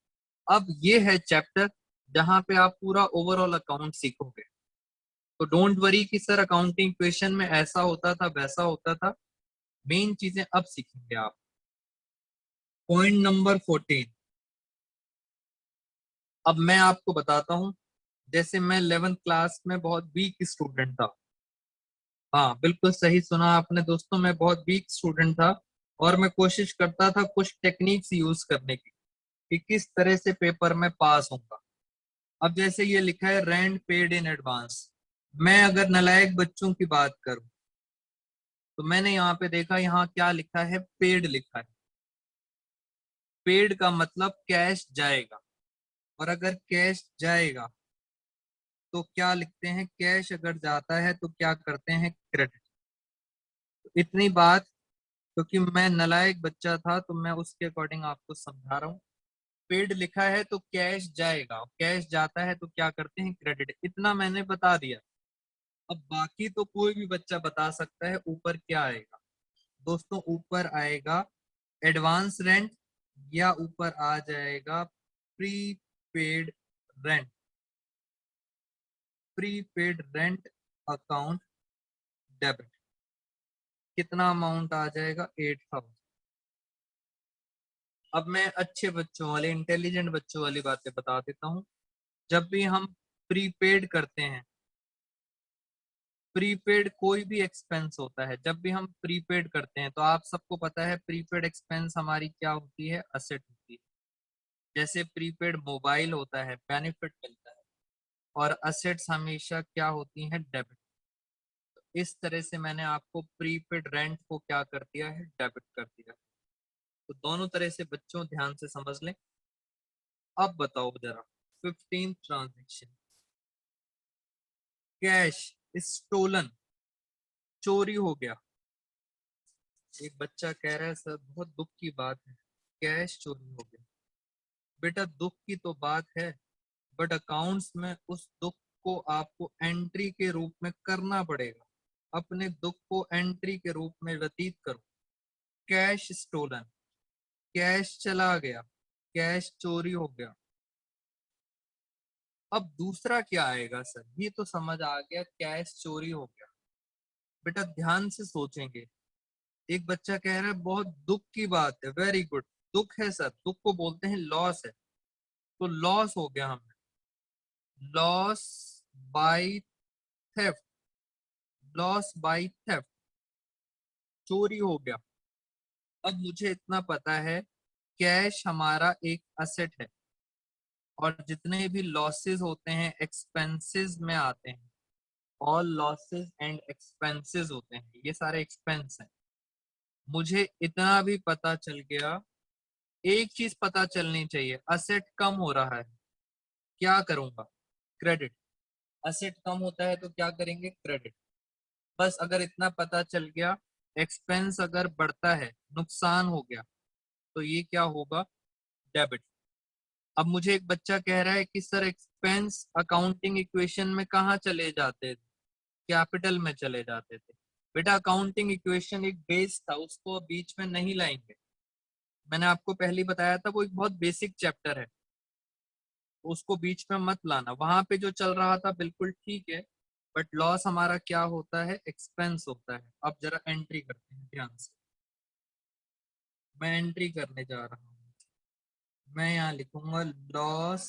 अब ये है चैप्टर जहां पे आप पूरा ओवरऑल अकाउंट सीखोगे। तो डोंट वरी कि सर अकाउंटिंग इक्वेशन में ऐसा होता था वैसा होता था, मेन चीजें अब सीखेंगे आप। Point number 14। अब मैं आपको बताता हूं, जैसे मैं 11th क्लास में बहुत वीक स्टूडेंट था। हाँ बिल्कुल सही सुना आपने दोस्तों, मैं बहुत वीक स्टूडेंट था और मैं कोशिश करता था कुछ टेक्निक्स यूज करने की कि किस तरह से पेपर में पास होऊंगा। अब जैसे ये लिखा है रेंट पेड इन एडवांस, मैं अगर नालायक बच्चों की बात करूं तो मैंने यहाँ पे देखा, यहाँ क्या लिखा है, पेड लिखा है। पेड का मतलब कैश जाएगा, और अगर कैश जाएगा तो क्या लिखते हैं, कैश अगर जाता है तो क्या करते हैं, क्रेडिट। इतनी बात, क्योंकि मैं नालायक बच्चा था तो मैं उसके अकॉर्डिंग आपको समझा रहा हूँ। पेड लिखा है तो कैश जाएगा, कैश जाता है तो क्या करते हैं, क्रेडिट। इतना मैंने बता दिया। अब बाकी तो कोई भी बच्चा बता सकता है ऊपर क्या आएगा। दोस्तों ऊपर आएगा एडवांस रेंट, या ऊपर आ जाएगा prepaid rent, prepaid rent account debit. कितना अमाउंट आ जाएगा, 8,000। अब मैं अच्छे बच्चों वाले, इंटेलिजेंट बच्चों वाली बातें बता देता हूँ। जब भी हम प्रीपेड करते हैं, प्रीपेड कोई भी एक्सपेंस होता है, जब भी हम प्रीपेड करते हैं तो आप सबको पता है प्रीपेड एक्सपेंस हमारी क्या होती है, असेट होती है। जैसे प्रीपेड मोबाइल होता है, बेनिफिट मिलता है, और असेट्स हमेशा क्या होती हैं, डेबिट। इस तरह से मैंने आपको प्रीपेड रेंट को क्या कर दिया है, डेबिट कर दिया है। तो दोनों तरह से बच्चों ध्यान से समझ लें। अब बताओ जरा 15 ट्रांजेक्शन, कैश स्टोलन, चोरी हो गया। एक बच्चा कह रहा है सर बहुत दुख की बात है, कैश चोरी हो गया। बेटा दुख की तो बात है, बट अकाउंट्स में उस दुख को आपको एंट्री के रूप में करना पड़ेगा। अपने दुख को एंट्री के रूप में व्यतीत करो। कैश स्टोलन, कैश चला गया, कैश चोरी हो गया। अब दूसरा क्या आएगा सर, ये तो समझ आ गया, कैश चोरी हो गया। बेटा ध्यान से सोचेंगे। एक बच्चा कह रहा है बहुत दुख की बात है, वेरी गुड, दुख है सर, दुख को बोलते हैं लॉस है। तो लॉस हो गया हमें, loss by theft, loss by theft, चोरी हो गया। अब मुझे इतना पता है, कैश हमारा एक असेट है, और जितने भी लॉसेस होते हैं एक्सपेंसेस में आते हैं। ऑल लॉसेस एंड एक्सपेंसेस होते हैं, ये सारे एक्सपेंस हैं। मुझे इतना भी पता चल गया, एक चीज पता चलनी चाहिए, असेट कम हो रहा है, क्या करूंगा, क्रेडिट। असेट कम होता है तो क्या करेंगे, क्रेडिट। बस अगर इतना पता चल गया, एक्सपेंस अगर बढ़ता है, नुकसान हो गया, तो ये क्या होगा, डेबिट। अब मुझे एक बच्चा कह रहा है कि सर एक्सपेंस अकाउंटिंग इक्वेशन में कहाँ चले जाते थे, कैपिटल में चले जाते थे। बेटा अकाउंटिंग इक्वेशन एक बेस था, उसको बीच में नहीं लाएंगे। मैंने आपको पहले बताया था वो एक बहुत बेसिक चैप्टर है, उसको बीच में मत लाना। वहां पे जो चल रहा था बिल्कुल ठीक है, बट लॉस हमारा क्या होता है, एक्सपेंस होता है। अब जरा एंट्री करते हैं ध्यान से। मैं एंट्री करने जा रहा हूँ, मैं यहाँ लिखूंगा लॉस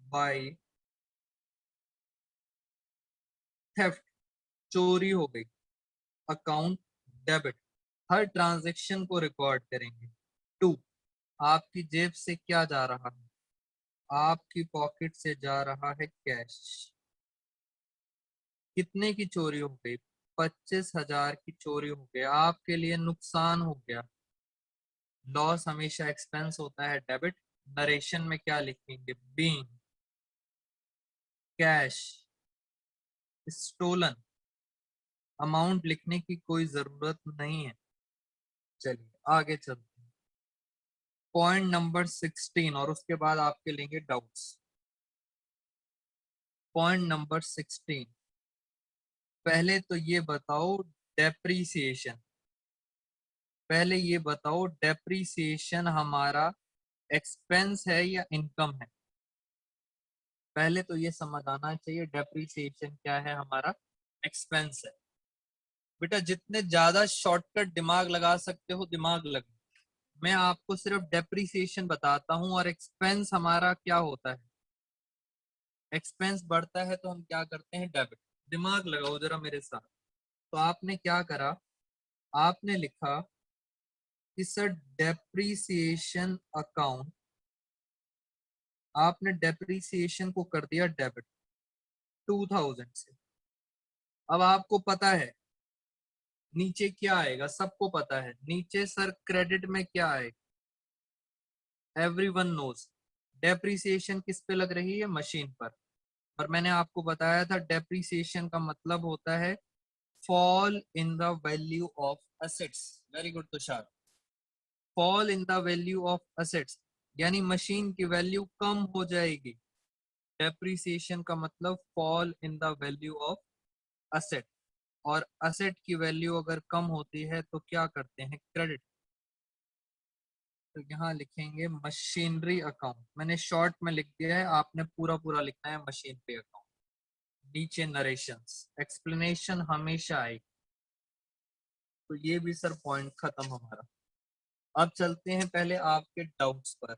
बाय थेफ्ट, चोरी हो गई, अकाउंट डेबिट। हर ट्रांजैक्शन को रिकॉर्ड करेंगे। टू, आपकी जेब से क्या जा रहा है, आपकी पॉकेट से जा रहा है कैश। कितने की चोरी हो गई, 25,000 की चोरी हो गई, आपके लिए नुकसान हो गया। लॉस हमेशा एक्सपेंस होता है, डेबिट। नरेशन में क्या लिखेंगे, बीइंग कैश स्टोलन। अमाउंट लिखने की कोई जरूरत नहीं है। चलिए आगे चलते हैं, पॉइंट नंबर 16, और उसके बाद आपके लेंगे डाउट्स। पॉइंट नंबर 16, पहले तो ये बताओ डेप्रीसिएशन, पहले ये बताओ डेप्रीसिएशन हमारा एक्सपेंस है या इनकम है। पहले तो ये समझ आना चाहिए, डेप्रीसिएशन क्या है, हमारा एक्सपेंस है। बेटा जितने ज्यादा शॉर्टकट दिमाग लगा सकते हो दिमाग लगा। मैं आपको सिर्फ डेप्रीसिएशन बताता हूँ, और एक्सपेंस हमारा क्या होता है, एक्सपेंस बढ़ता है तो हम क्या करते हैं, डेबिट। दिमाग लगाओ जरा मेरे साथ। तो आपने क्या करा, आपने लिखा कि सर डेप्रीसिएशन अकाउंट, आपने डेप्रीसिएशन को कर दिया डेबिट 2000 से। अब आपको पता है नीचे क्या आएगा, सबको पता है नीचे सर क्रेडिट में क्या आएगा, एवरीवन नोज। डेप्रीसिएशन किस पे लग रही है, मशीन पर। और मैंने आपको बताया था डेप्रीसिएशन का मतलब होता है fall in the value of assets. Very good Tushar, fall in the value of assets, यानी मशीन की वैल्यू कम हो जाएगी। डेप्रीसिएशन का मतलब fall in the value of asset, और असेट की वैल्यू अगर कम होती है तो क्या करते हैं, क्रेडिट। तो यहाँ लिखेंगे मशीनरी अकाउंट, मैंने शॉर्ट में लिख दिया है, आपने पूरा पूरा लिखना है मशीनरी अकाउंट। नीचे नरेशंस, एक्सप्लेनेशन हमेशा आएगी। तो ये भी सर पॉइंट खत्म हमारा। अब चलते हैं पहले आपके डाउट्स पर।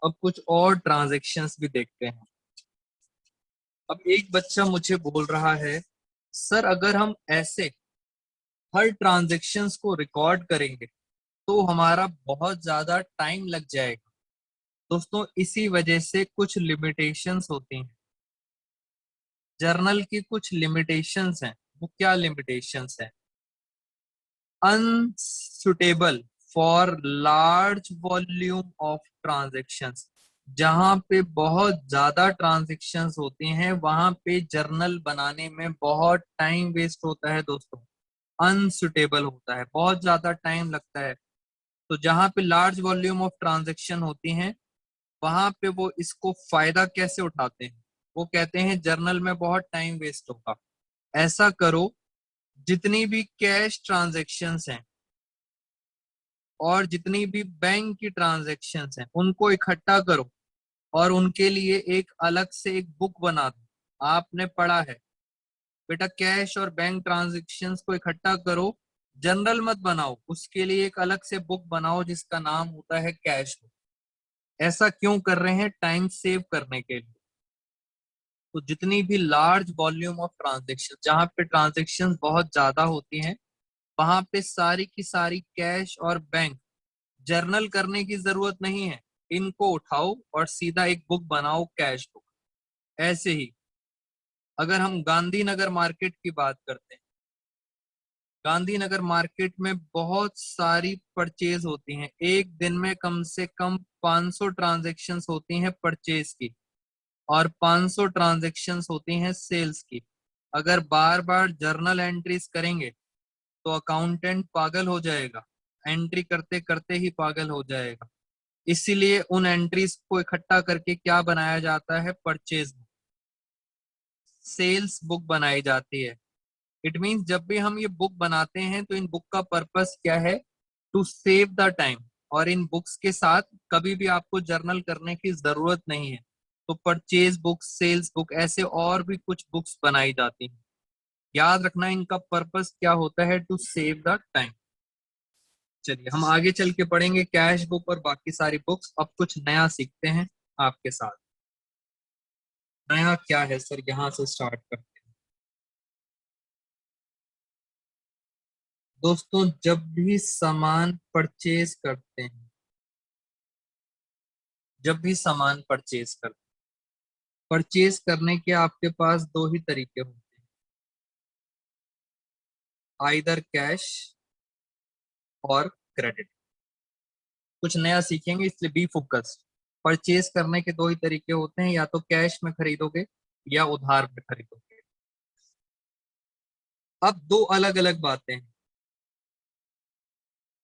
अब कुछ और ट्रांजैक्शंस भी देखते हैं। अब एक बच्चा मुझे बोल रहा है सर अगर हम ऐसे हर ट्रांजैक्शंस को रिकॉर्ड करेंगे तो हमारा बहुत ज्यादा टाइम लग जाएगा। दोस्तों इसी वजह से कुछ लिमिटेशंस होती हैं। जर्नल की कुछ लिमिटेशंस हैं। वो क्या लिमिटेशंस हैं? Unsuitable for large volume of transactions. जहां पे बहुत ज्यादा ट्रांजेक्शंस होती हैं वहां पे जर्नल बनाने में बहुत टाइम वेस्ट होता है दोस्तों। अनसुटेबल होता है, बहुत ज्यादा टाइम लगता है। तो जहां पे लार्ज वॉल्यूम ऑफ ट्रांजेक्शन होती हैं वहां पे वो इसको फायदा कैसे उठाते हैं? वो कहते हैं जर्नल में बहुत टाइम वेस्ट होगा। ऐसा करो, जितनी भी कैश ट्रांजेक्शन्स हैं और जितनी भी बैंक की ट्रांजेक्शन्स हैं उनको इकट्ठा करो और उनके लिए एक अलग से एक बुक बना दो। आपने पढ़ा है बेटा, कैश और बैंक ट्रांजेक्शन्स को इकट्ठा करो, जनरल मत बनाओ, उसके लिए एक अलग से बुक बनाओ जिसका नाम होता है कैश बुक। ऐसा क्यों कर रहे हैं? टाइम सेव करने के लिए। तो जितनी भी लार्ज वॉल्यूम ऑफ ट्रांजेक्शन, जहां पे ट्रांजेक्शन बहुत ज्यादा होती हैं वहां पे सारी की सारी कैश और बैंक जर्नल करने की जरूरत नहीं है। इनको उठाओ और सीधा एक बुक बनाओ, कैश बुक। ऐसे ही अगर हम गांधीनगर मार्केट की बात करते हैं, गांधीनगर मार्केट में बहुत सारी परचेज होती हैं। एक दिन में कम से कम 500 ट्रांजेक्शन्स होती हैं परचेज की और 500 ट्रांजेक्शन्स होती हैं सेल्स की। अगर बार बार जर्नल एंट्रीज करेंगे तो अकाउंटेंट पागल हो जाएगा, एंट्री करते करते ही पागल हो जाएगा। इसीलिए उन एंट्रीज को इकट्ठा करके क्या बनाया जाता है? परचेज बुक, सेल्स बुक बनाई जाती है। इट मीन्स जब भी हम ये बुक बनाते हैं तो इन बुक का पर्पस क्या है? To save the time. और इन बुक्स के साथ कभी भी आपको जर्नल करने की जरूरत नहीं है। तो परचेज बुक, सेल्स बुक, ऐसे और भी कुछ बुक्स बनाई जाती हैं। याद रखना इनका पर्पस क्या होता है? To save the time. चलिए हम आगे चल के पढ़ेंगे कैश बुक और बाकी सारी बुक्स। अब कुछ नया सीखते हैं आपके साथ। नया क्या है सर? यहाँ से स्टार्ट करते हैं दोस्तों। जब भी सामान परचेज करते हैं, जब भी सामान परचेज करते हैं, परचेज करने के आपके पास दो ही तरीके होते हैं, आइदर कैश और क्रेडिट। कुछ नया सीखेंगे इसलिए बी फोकस्ड। परचेज करने के दो ही तरीके होते हैं, या तो कैश में खरीदोगे या उधार में खरीदोगे। अब दो अलग अलग बातें हैं।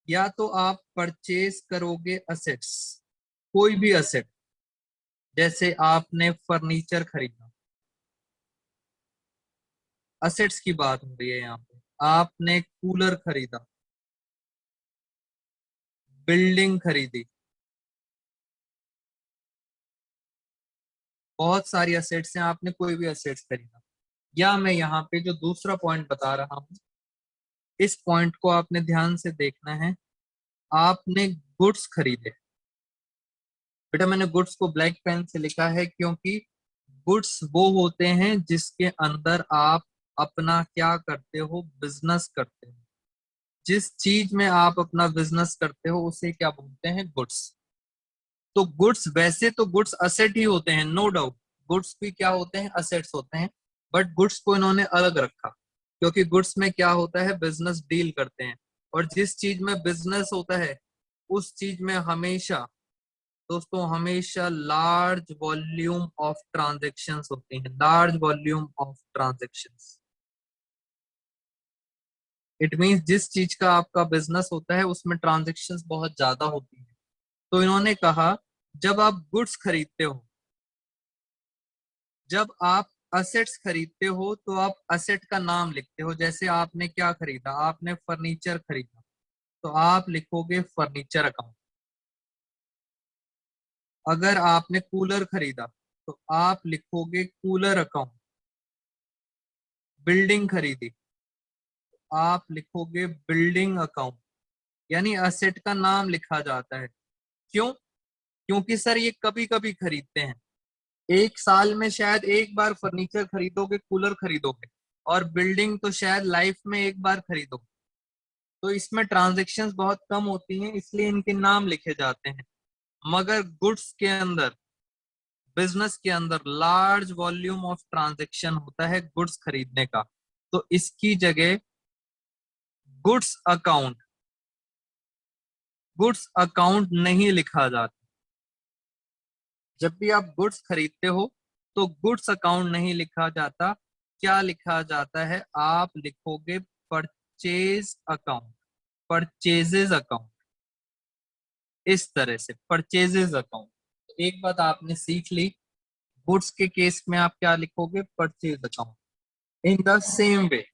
या तो आप परचेज करोगे असेट्स, कोई भी असेट, जैसे आपने फर्नीचर खरीदा, असेट्स की बात हो रही है यहाँ पे। आपने कूलर खरीदा, बिल्डिंग खरीदी, बहुत सारी असेट्स हैं, आपने कोई भी असेट्स खरीदा। या मैं यहाँ पे जो दूसरा पॉइंट बता रहा हूँ, इस पॉइंट को आपने ध्यान से देखना है। आपने गुड्स खरीदे। बेटा मैंने गुड्स को ब्लैक पेन से लिखा है क्योंकि गुड्स वो होते हैं जिसके अंदर आप अपना क्या करते हो? बिजनेस करते हो। जिस चीज में आप अपना बिजनेस करते हो उसे क्या बोलते हैं? गुड्स। तो गुड्स, वैसे तो गुड्स असेट ही होते हैं, नो डाउट। गुड्स भी क्या होते हैं? असेट्स होते हैं। बट गुड्स को इन्होंने अलग रखा क्योंकि गुड्स में क्या होता है? बिजनेस डील करते हैं। और जिस चीज में बिजनेस होता है उस चीज में हमेशा दोस्तों, हमेशा लार्ज वॉल्यूम ऑफ ट्रांजेक्शन्स होती हैं, large volume of transactions. It means जिस चीज का आपका बिजनेस होता है उसमें ट्रांजेक्शन्स बहुत ज्यादा होती हैं। तो इन्होंने कहा जब आप गुड्स खरीदते हो, जब आप असेट्स खरीदते हो तो आप असेट का नाम लिखते हो। जैसे आपने क्या खरीदा? आपने फर्नीचर खरीदा तो आप लिखोगे फर्नीचर अकाउंट। अगर आपने कूलर खरीदा तो आप लिखोगे कूलर अकाउंट। बिल्डिंग खरीदी, आप लिखोगे बिल्डिंग अकाउंट। यानी असेट का नाम लिखा जाता है। क्यों? क्योंकि सर ये कभी कभी खरीदते हैं। एक साल में शायद एक बार फर्नीचर खरीदोगे, कूलर खरीदोगे, और बिल्डिंग तो शायद लाइफ में एक बार खरीदोगे। तो इसमें ट्रांजेक्शन्स बहुत कम होती हैं इसलिए इनके नाम लिखे जाते हैं। मगर गुड्स के अंदर बिजनेस के अंदर लार्ज वॉल्यूम ऑफ ट्रांजैक्शन होता है गुड्स खरीदने का, तो इसकी जगह गुड्स अकाउंट, गुड्स अकाउंट नहीं लिखा जाता। जब भी आप गुड्स खरीदते हो तो गुड्स अकाउंट नहीं लिखा जाता, क्या लिखा जाता है, आप लिखोगे परचेज अकाउंट, परचेजेज अकाउंट, इस तरह से परचेजेज अकाउंट। एक बात आपने सीख ली, गुड्स के केस में आप क्या लिखोगे, purchase account. In the same way,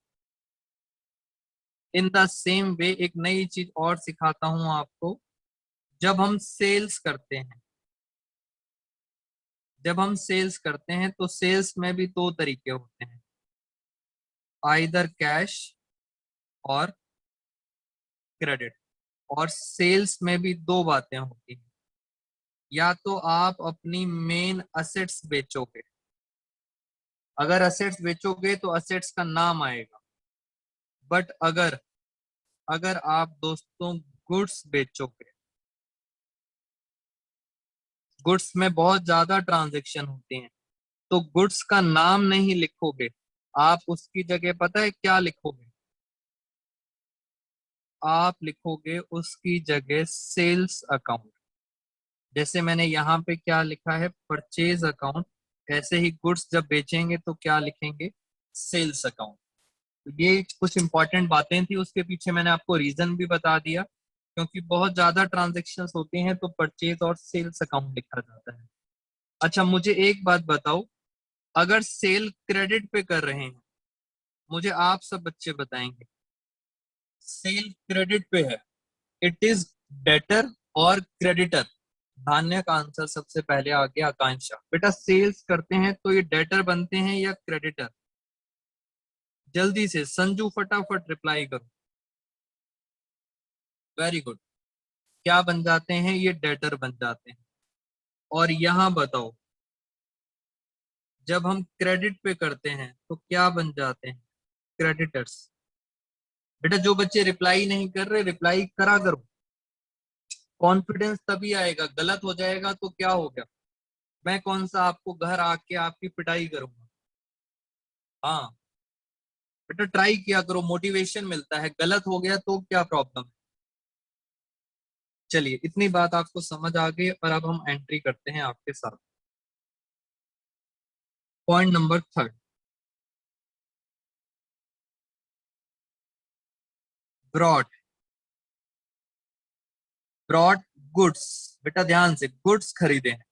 in the same way एक नई चीज और सिखाता हूं आपको। जब हम सेल्स करते हैं, जब हम सेल्स करते हैं तो सेल्स में भी दो तरीके होते हैं, आइदर कैश और क्रेडिट। और सेल्स में भी दो बातें होती हैं, या तो आप अपनी मेन असेट्स बेचोगे, अगर असेट्स बेचोगे तो असेट्स का नाम आएगा, बट अगर अगर आप दोस्तों गुड्स बेचोगे, गुड्स में बहुत ज्यादा ट्रांजैक्शन होती हैं, तो गुड्स का नाम नहीं लिखोगे, आप उसकी जगह पता है क्या लिखोगे, आप लिखोगे उसकी जगह सेल्स अकाउंट। जैसे मैंने यहाँ पे क्या लिखा है, परचेज अकाउंट, ऐसे ही गुड्स जब बेचेंगे तो क्या लिखेंगे, सेल्स अकाउंट। तो ये कुछ इंपॉर्टेंट बातें थी, उसके पीछे मैंने आपको रीजन भी बता दिया, क्योंकि बहुत ज्यादा ट्रांजेक्शन होती हैं तो परचेज और सेल्स अकाउंट लिखा जाता है। अच्छा मुझे एक बात बताओ, अगर सेल क्रेडिट पे कर रहे हैं, मुझे आप सब बच्चे बताएंगे, सेल क्रेडिट पे है, इट इज डेटर और क्रेडिटर। धान्य का आंसर सबसे पहले आ गया आकांक्षा। बेटा सेल्स करते हैं तो ये डेटर बनते हैं या क्रेडिटर, जल्दी से संजू फटाफट रिप्लाई करो। वेरी गुड, क्या बन जाते हैं, ये डेटर बन जाते हैं। और यहां बताओ, जब हम क्रेडिट पे करते हैं तो क्या बन जाते हैं, क्रेडिटर्स। बेटा जो बच्चे रिप्लाई नहीं कर रहे, रिप्लाई करा करो, कॉन्फिडेंस तभी आएगा, गलत हो जाएगा तो क्या हो गया, मैं कौन सा आपको घर आके आपकी पिटाई करूंगा। हाँ बेटा ट्राई किया करो, मोटिवेशन मिलता है, गलत हो गया तो क्या प्रॉब्लम है। चलिए इतनी बात आपको समझ आ गई, और अब हम एंट्री करते हैं आपके साथ। Point number third, broad, broad goods. बेटा ध्यान से, गुड्स खरीदे हैं,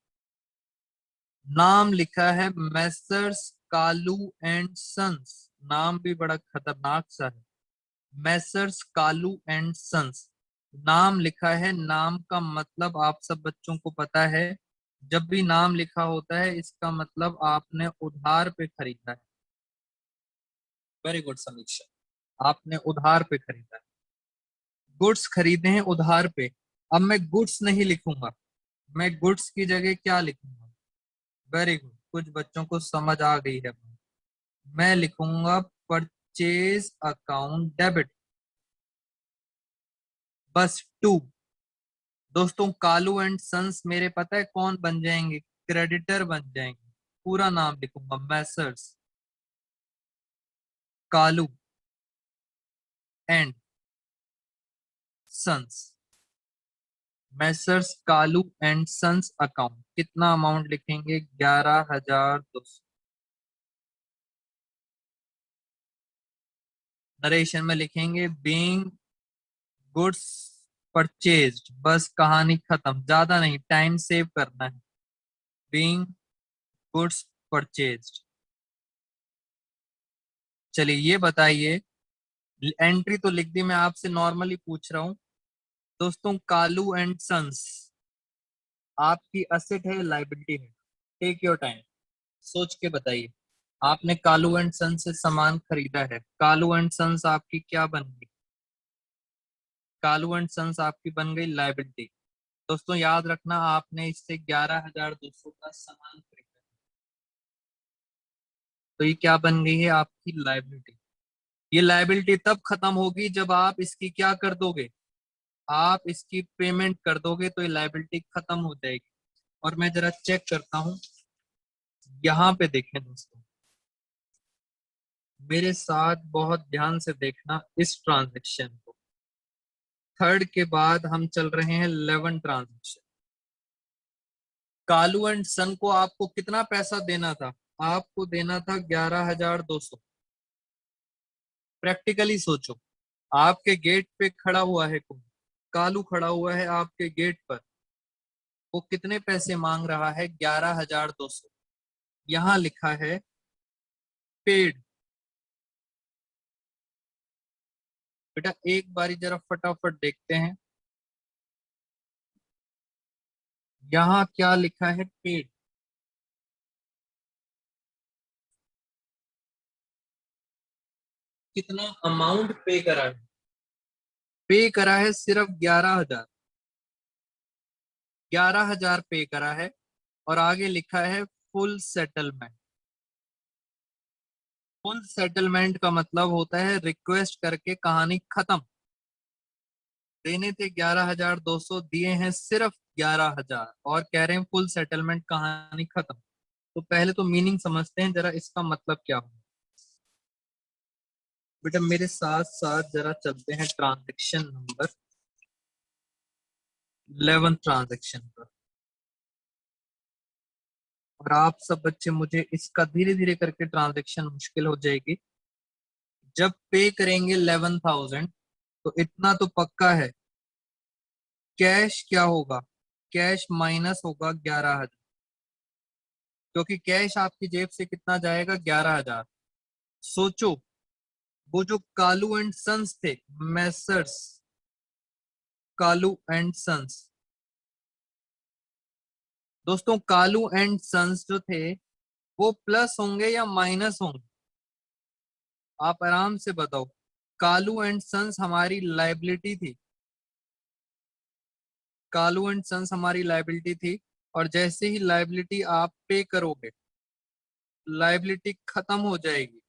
नाम लिखा है मैसर्स कालू एंड सन्स, नाम भी बड़ा खतरनाक सा है, मैसर्स कालू एंड सन्स, नाम लिखा है। नाम का मतलब आप सब बच्चों को पता है, जब भी नाम लिखा होता है इसका मतलब आपने उधार पे खरीदा है। वेरी गुड समीक्षा, आपने उधार पे खरीदा है, गुड्स खरीदे हैं उधार पे। अब मैं गुड्स नहीं लिखूंगा, मैं गुड्स की जगह क्या लिखूंगा, वेरी गुड, कुछ बच्चों को समझ आ गई है, मैं लिखूंगा परचेज अकाउंट डेबिट, बस टू। दोस्तों कालू एंड सन्स मेरे पता है कौन बन जाएंगे, क्रेडिटर बन जाएंगे। पूरा नाम लिखूंगा, messrs Kalu and sons, messrs Kalu and sons account, कितना अमाउंट लिखेंगे, 11,200। नरेशन में लिखेंगे बीइंग गुड्स परचेज्ड, बस कहानी खत्म, ज्यादा नहीं, टाइम सेव करना है, बीइंग गुड्स परचेज्ड। चलिए ये बताइए, एंट्री तो लिख दी, मैं आपसे नॉर्मली पूछ रहा हूं दोस्तों, कालू एंड सन्स आपकी असेट है लाइबिलिटी है, टेक योर टाइम, सोच के बताइए। आपने कालू एंड सन से सामान खरीदा है, कालू एंड सन्स आपकी क्या बन गई, कालू एंड सन्स आपकी बन गई लाइबिलिटी। दोस्तों याद रखना, आपने इससे 11,200 का सामान खरीदा, तो ये क्या बन गई है, आपकी लाइबिलिटी। ये लाइबिलिटी तब खत्म होगी जब आप इसकी क्या कर दोगे, आप इसकी पेमेंट कर दोगे, तो ये लाइबिलिटी खत्म हो जाएगी। और मैं जरा चेक करता हूँ, यहाँ पे देखें दोस्तों, मेरे साथ बहुत ध्यान से देखना इस ट्रांजेक्शन को। थर्ड के बाद हम चल रहे हैं 11 ट्रांजेक्शन। कालू एंड सन को आपको कितना पैसा देना था? आपको देना था 11,200। प्रैक्टिकली सोचो, आपके गेट पे खड़ा हुआ है कौन? कालू खड़ा हुआ है आपके गेट पर। वो कितने पैसे मांग रहा है? 11,200। यहाँ लिखा है पेड। बेटा एक बारी जरा फटाफट देखते हैं, यहाँ क्या लिखा है? पेड। कितना अमाउंट पे करा है? पे करा है सिर्फ 11,000। 11,000 पे करा है, और आगे लिखा है फुल सेटलमेंट। फुल सेटलमेंट का मतलब होता है रिक्वेस्ट करके कहानी खत्म। देने थे 11,200, दिए हैं सिर्फ 11,000, और कह रहे हैं फुल सेटलमेंट, कहानी खत्म। तो पहले तो मीनिंग समझते हैं जरा, इसका मतलब क्या हो। बेटा मेरे साथ साथ जरा चलते हैं ट्रांजेक्शन नंबर 11 ट्रांजेक्शन पर। और आप सब बच्चे, मुझे इसका धीरे धीरे करके ट्रांजेक्शन मुश्किल हो जाएगी। जब पे करेंगे 11,000, तो इतना तो पक्का है, कैश क्या होगा? कैश माइनस होगा 11,000, क्योंकि कैश आपकी जेब से कितना जाएगा? 11,000। सोचो, वो जो कालू एंड सन्स थे, मैसर्स कालू एंड सन्स, दोस्तों कालू एंड सन्स जो थे, वो प्लस होंगे या माइनस होंगे? आप आराम से बताओ। कालू एंड सन्स हमारी लाइबिलिटी थी। कालू एंड सन्स हमारी लाइबिलिटी थी, और जैसे ही लाइबिलिटी आप पे करोगे, लाइबिलिटी खत्म हो जाएगी।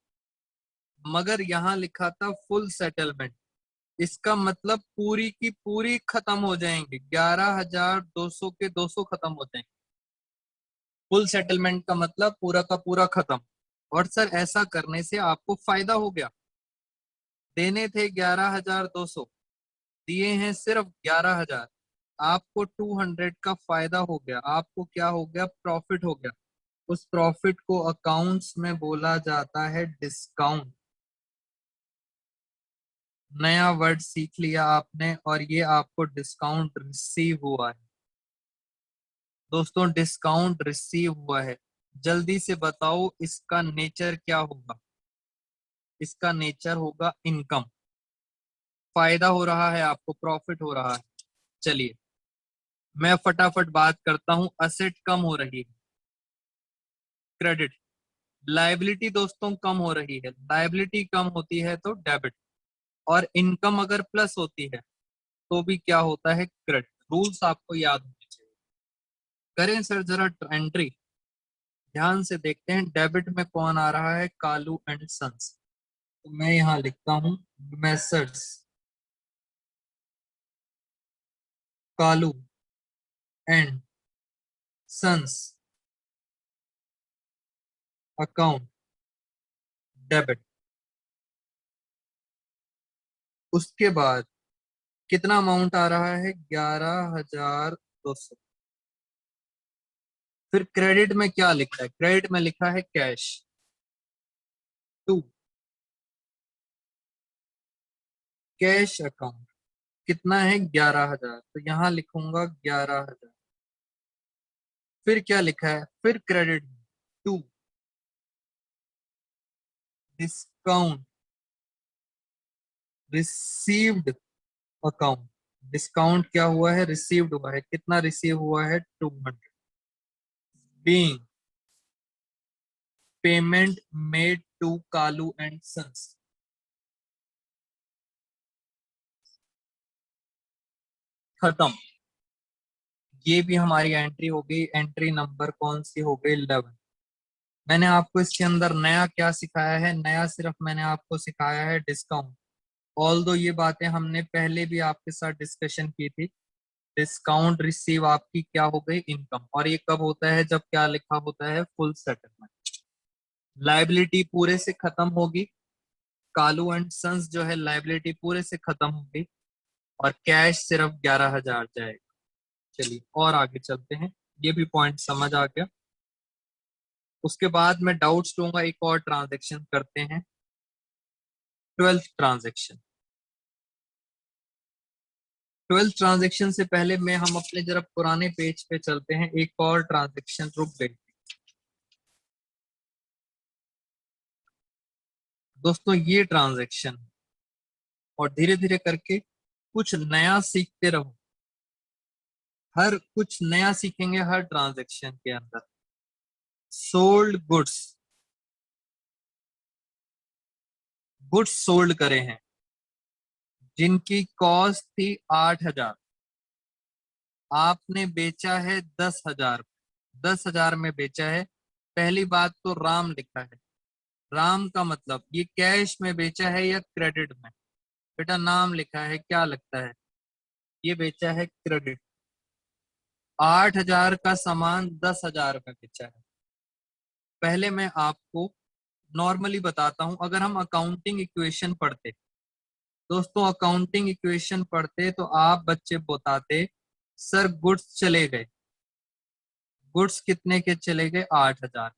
मगर यहाँ लिखा था फुल सेटलमेंट, इसका मतलब पूरी की पूरी खत्म हो जाएंगे। 11,200 के 200 खत्म हो जाएंगे। फुल सेटलमेंट का मतलब पूरा का पूरा खत्म। और सर ऐसा करने से आपको फायदा हो गया। देने थे 11,200, दिए हैं सिर्फ 11,000। आपको 200 का फायदा हो गया। आपको क्या हो गया? प्रॉफिट हो गया। उस प्रॉफिट को अकाउंट्स में बोला जाता है डिस्काउंट। नया वर्ड सीख लिया आपने, और ये आपको डिस्काउंट रिसीव हुआ है। दोस्तों डिस्काउंट रिसीव हुआ है। जल्दी से बताओ इसका नेचर क्या होगा? इसका नेचर होगा इनकम। फायदा हो रहा है आपको, प्रॉफिट हो रहा है। चलिए मैं फटाफट बात करता हूं। असेट कम हो रही है, क्रेडिट। लायबिलिटी दोस्तों कम हो रही है, लायबिलिटी कम होती है तो डेबिट। और इनकम अगर प्लस होती है तो भी क्या होता है? क्रेडिट। रूल्स आपको याद होने चाहिए। करें सर जरा एंट्री, ध्यान से देखते हैं डेबिट में कौन आ रहा है? Kalu and sons. तो मैं यहाँ लिखता हूं messrs Kalu and sons account debit. उसके बाद कितना अमाउंट आ रहा है? 11,200। फिर क्रेडिट में क्या लिखा है? क्रेडिट में लिखा है कैश टू कैश अकाउंट। कितना है? 11,000। तो यहाँ लिखूंगा 11,000। फिर क्या लिखा है? फिर credit to discount received account. Discount क्या हुआ है? रिसीव्ड हुआ है। कितना रिसीव हुआ है? 200। Being payment made to Kalu and sons. खत्म। ये भी हमारी एंट्री हो गई। एंट्री नंबर कौन सी हो गई? 11। मैंने आपको इसके अंदर नया क्या सिखाया है? नया सिर्फ मैंने आपको सिखाया है डिस्काउंट। ऑल दो ये बातें हमने पहले भी आपके साथ डिस्कशन की थी। डिस्काउंट रिसीव आपकी क्या हो गई, इनकम। और ये कब होता है, जब क्या लिखा होता है, फुल सेटलमेंट। लाइबिलिटी पूरे से खत्म होगी, कालू एंड सन्स जो है लाइबिलिटी पूरे से खत्म होगी, और कैश सिर्फ 11,000 जाएगा। चलिए और आगे चलते हैं, ये भी पॉइंट समझ आ गया। उसके बाद मैं डाउट्स लूंगा, एक और ट्रांजेक्शन करते हैं, 12th ट्रांजेक्शन। 12th ट्रांजेक्शन से पहले मैं हम अपने जरा पुराने पेज पे चलते हैं, एक और ट्रांजेक्शन रुक गई। दोस्तों ये ट्रांजेक्शन, और धीरे धीरे करके कुछ नया सीखते रहो, हर कुछ नया सीखेंगे हर ट्रांजेक्शन के अंदर। सोल्ड गुड्स, गुड्स सोल्ड करे हैं जिनकी कॉस्ट थी 8,000, आपने बेचा है 10,000, 10,000 में बेचा है। पहली बात तो राम लिखा है, राम का मतलब ये कैश में बेचा है या क्रेडिट में? बेटा नाम लिखा है, क्या लगता है? ये बेचा है क्रेडिट। 8,000 का सामान 10,000 में बेचा है। पहले मैं आपको नॉर्मली बताता हूं, अगर हम अकाउंटिंग इक्वेशन पढ़ते, दोस्तों अकाउंटिंग इक्वेशन पढ़ते तो आप बच्चे बताते सर गुड्स चले गए, गुड्स कितने के चले गए, 8,000।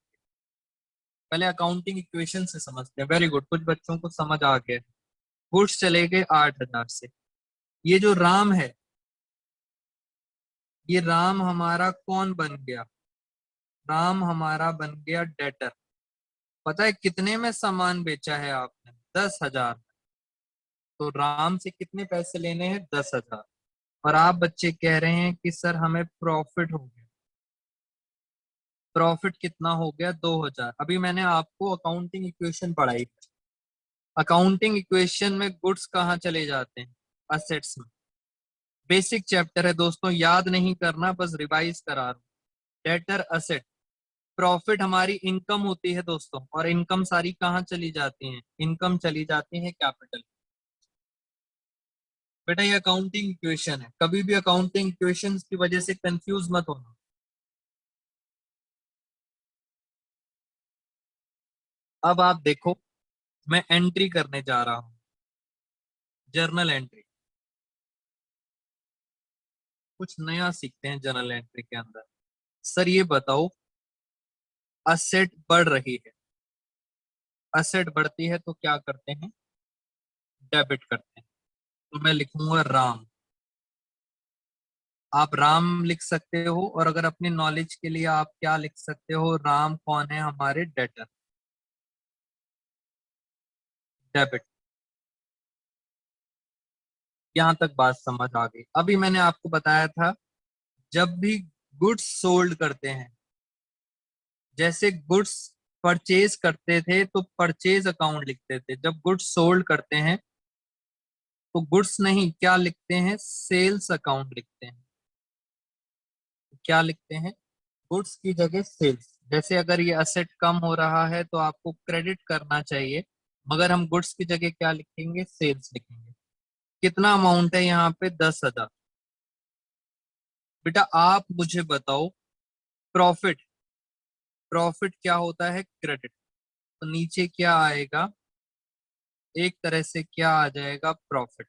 पहले अकाउंटिंग इक्वेशन से समझते हैं, वेरी गुड, कुछ बच्चों को समझ आ गया। गुड्स चले गए 8,000 से। ये जो राम है, ये राम हमारा कौन बन गया, राम हमारा बन गया डेटर। पता है कितने में सामान बेचा है आपने, 10,000। तो राम से कितने पैसे लेने हैं, 10,000। और आप बच्चे कह रहे हैं कि सर हमें प्रॉफिट हो गया, प्रॉफिट कितना हो गया, 2,000। अभी मैंने आपको अकाउंटिंग इक्वेशन पढ़ाई, अकाउंटिंग इक्वेशन में गुड्स कहाँ चले जाते हैं, असेट्स में। बेसिक चैप्टर है दोस्तों, याद नहीं करना, बस रिवाइज करा रहा हूं। डेटर असेट, प्रॉफिट हमारी इनकम होती है दोस्तों, और इनकम सारी कहाँ चली जाती है, इनकम चली जाती है कैपिटल। बेटा ये अकाउंटिंग इक्वेशन है, कभी भी अकाउंटिंग इक्वेशंस की वजह से कंफ्यूज मत होना। अब आप देखो, मैं एंट्री करने जा रहा हूं, जर्नल एंट्री। कुछ नया सीखते हैं जर्नल एंट्री के अंदर। सर ये बताओ, असेट बढ़ रही है, असेट बढ़ती है तो क्या करते हैं, डेबिट करते हैं। तो मैं लिखूंगा राम, आप राम लिख सकते हो, और अगर अपनी नॉलेज के लिए आप क्या लिख सकते हो, राम कौन है, हमारे डेटर, डेबिट। यहां तक बात समझ आ गई। अभी मैंने आपको बताया था, जब भी गुड्स सोल्ड करते हैं, जैसे गुड्स परचेज करते थे तो परचेज अकाउंट लिखते थे, जब गुड्स सोल्ड करते हैं तो गुड्स नहीं, क्या लिखते हैं, सेल्स अकाउंट लिखते हैं। क्या लिखते हैं, गुड्स की जगह सेल्स। जैसे अगर ये असेट कम हो रहा है तो आपको क्रेडिट करना चाहिए, मगर हम गुड्स की जगह क्या लिखेंगे, सेल्स लिखेंगे। कितना अमाउंट है यहाँ पे, 10,000। बेटा आप मुझे बताओ, प्रॉफिट, प्रॉफिट क्या होता है, क्रेडिट। तो नीचे क्या आएगा, एक तरह से क्या आ जाएगा, प्रॉफिट।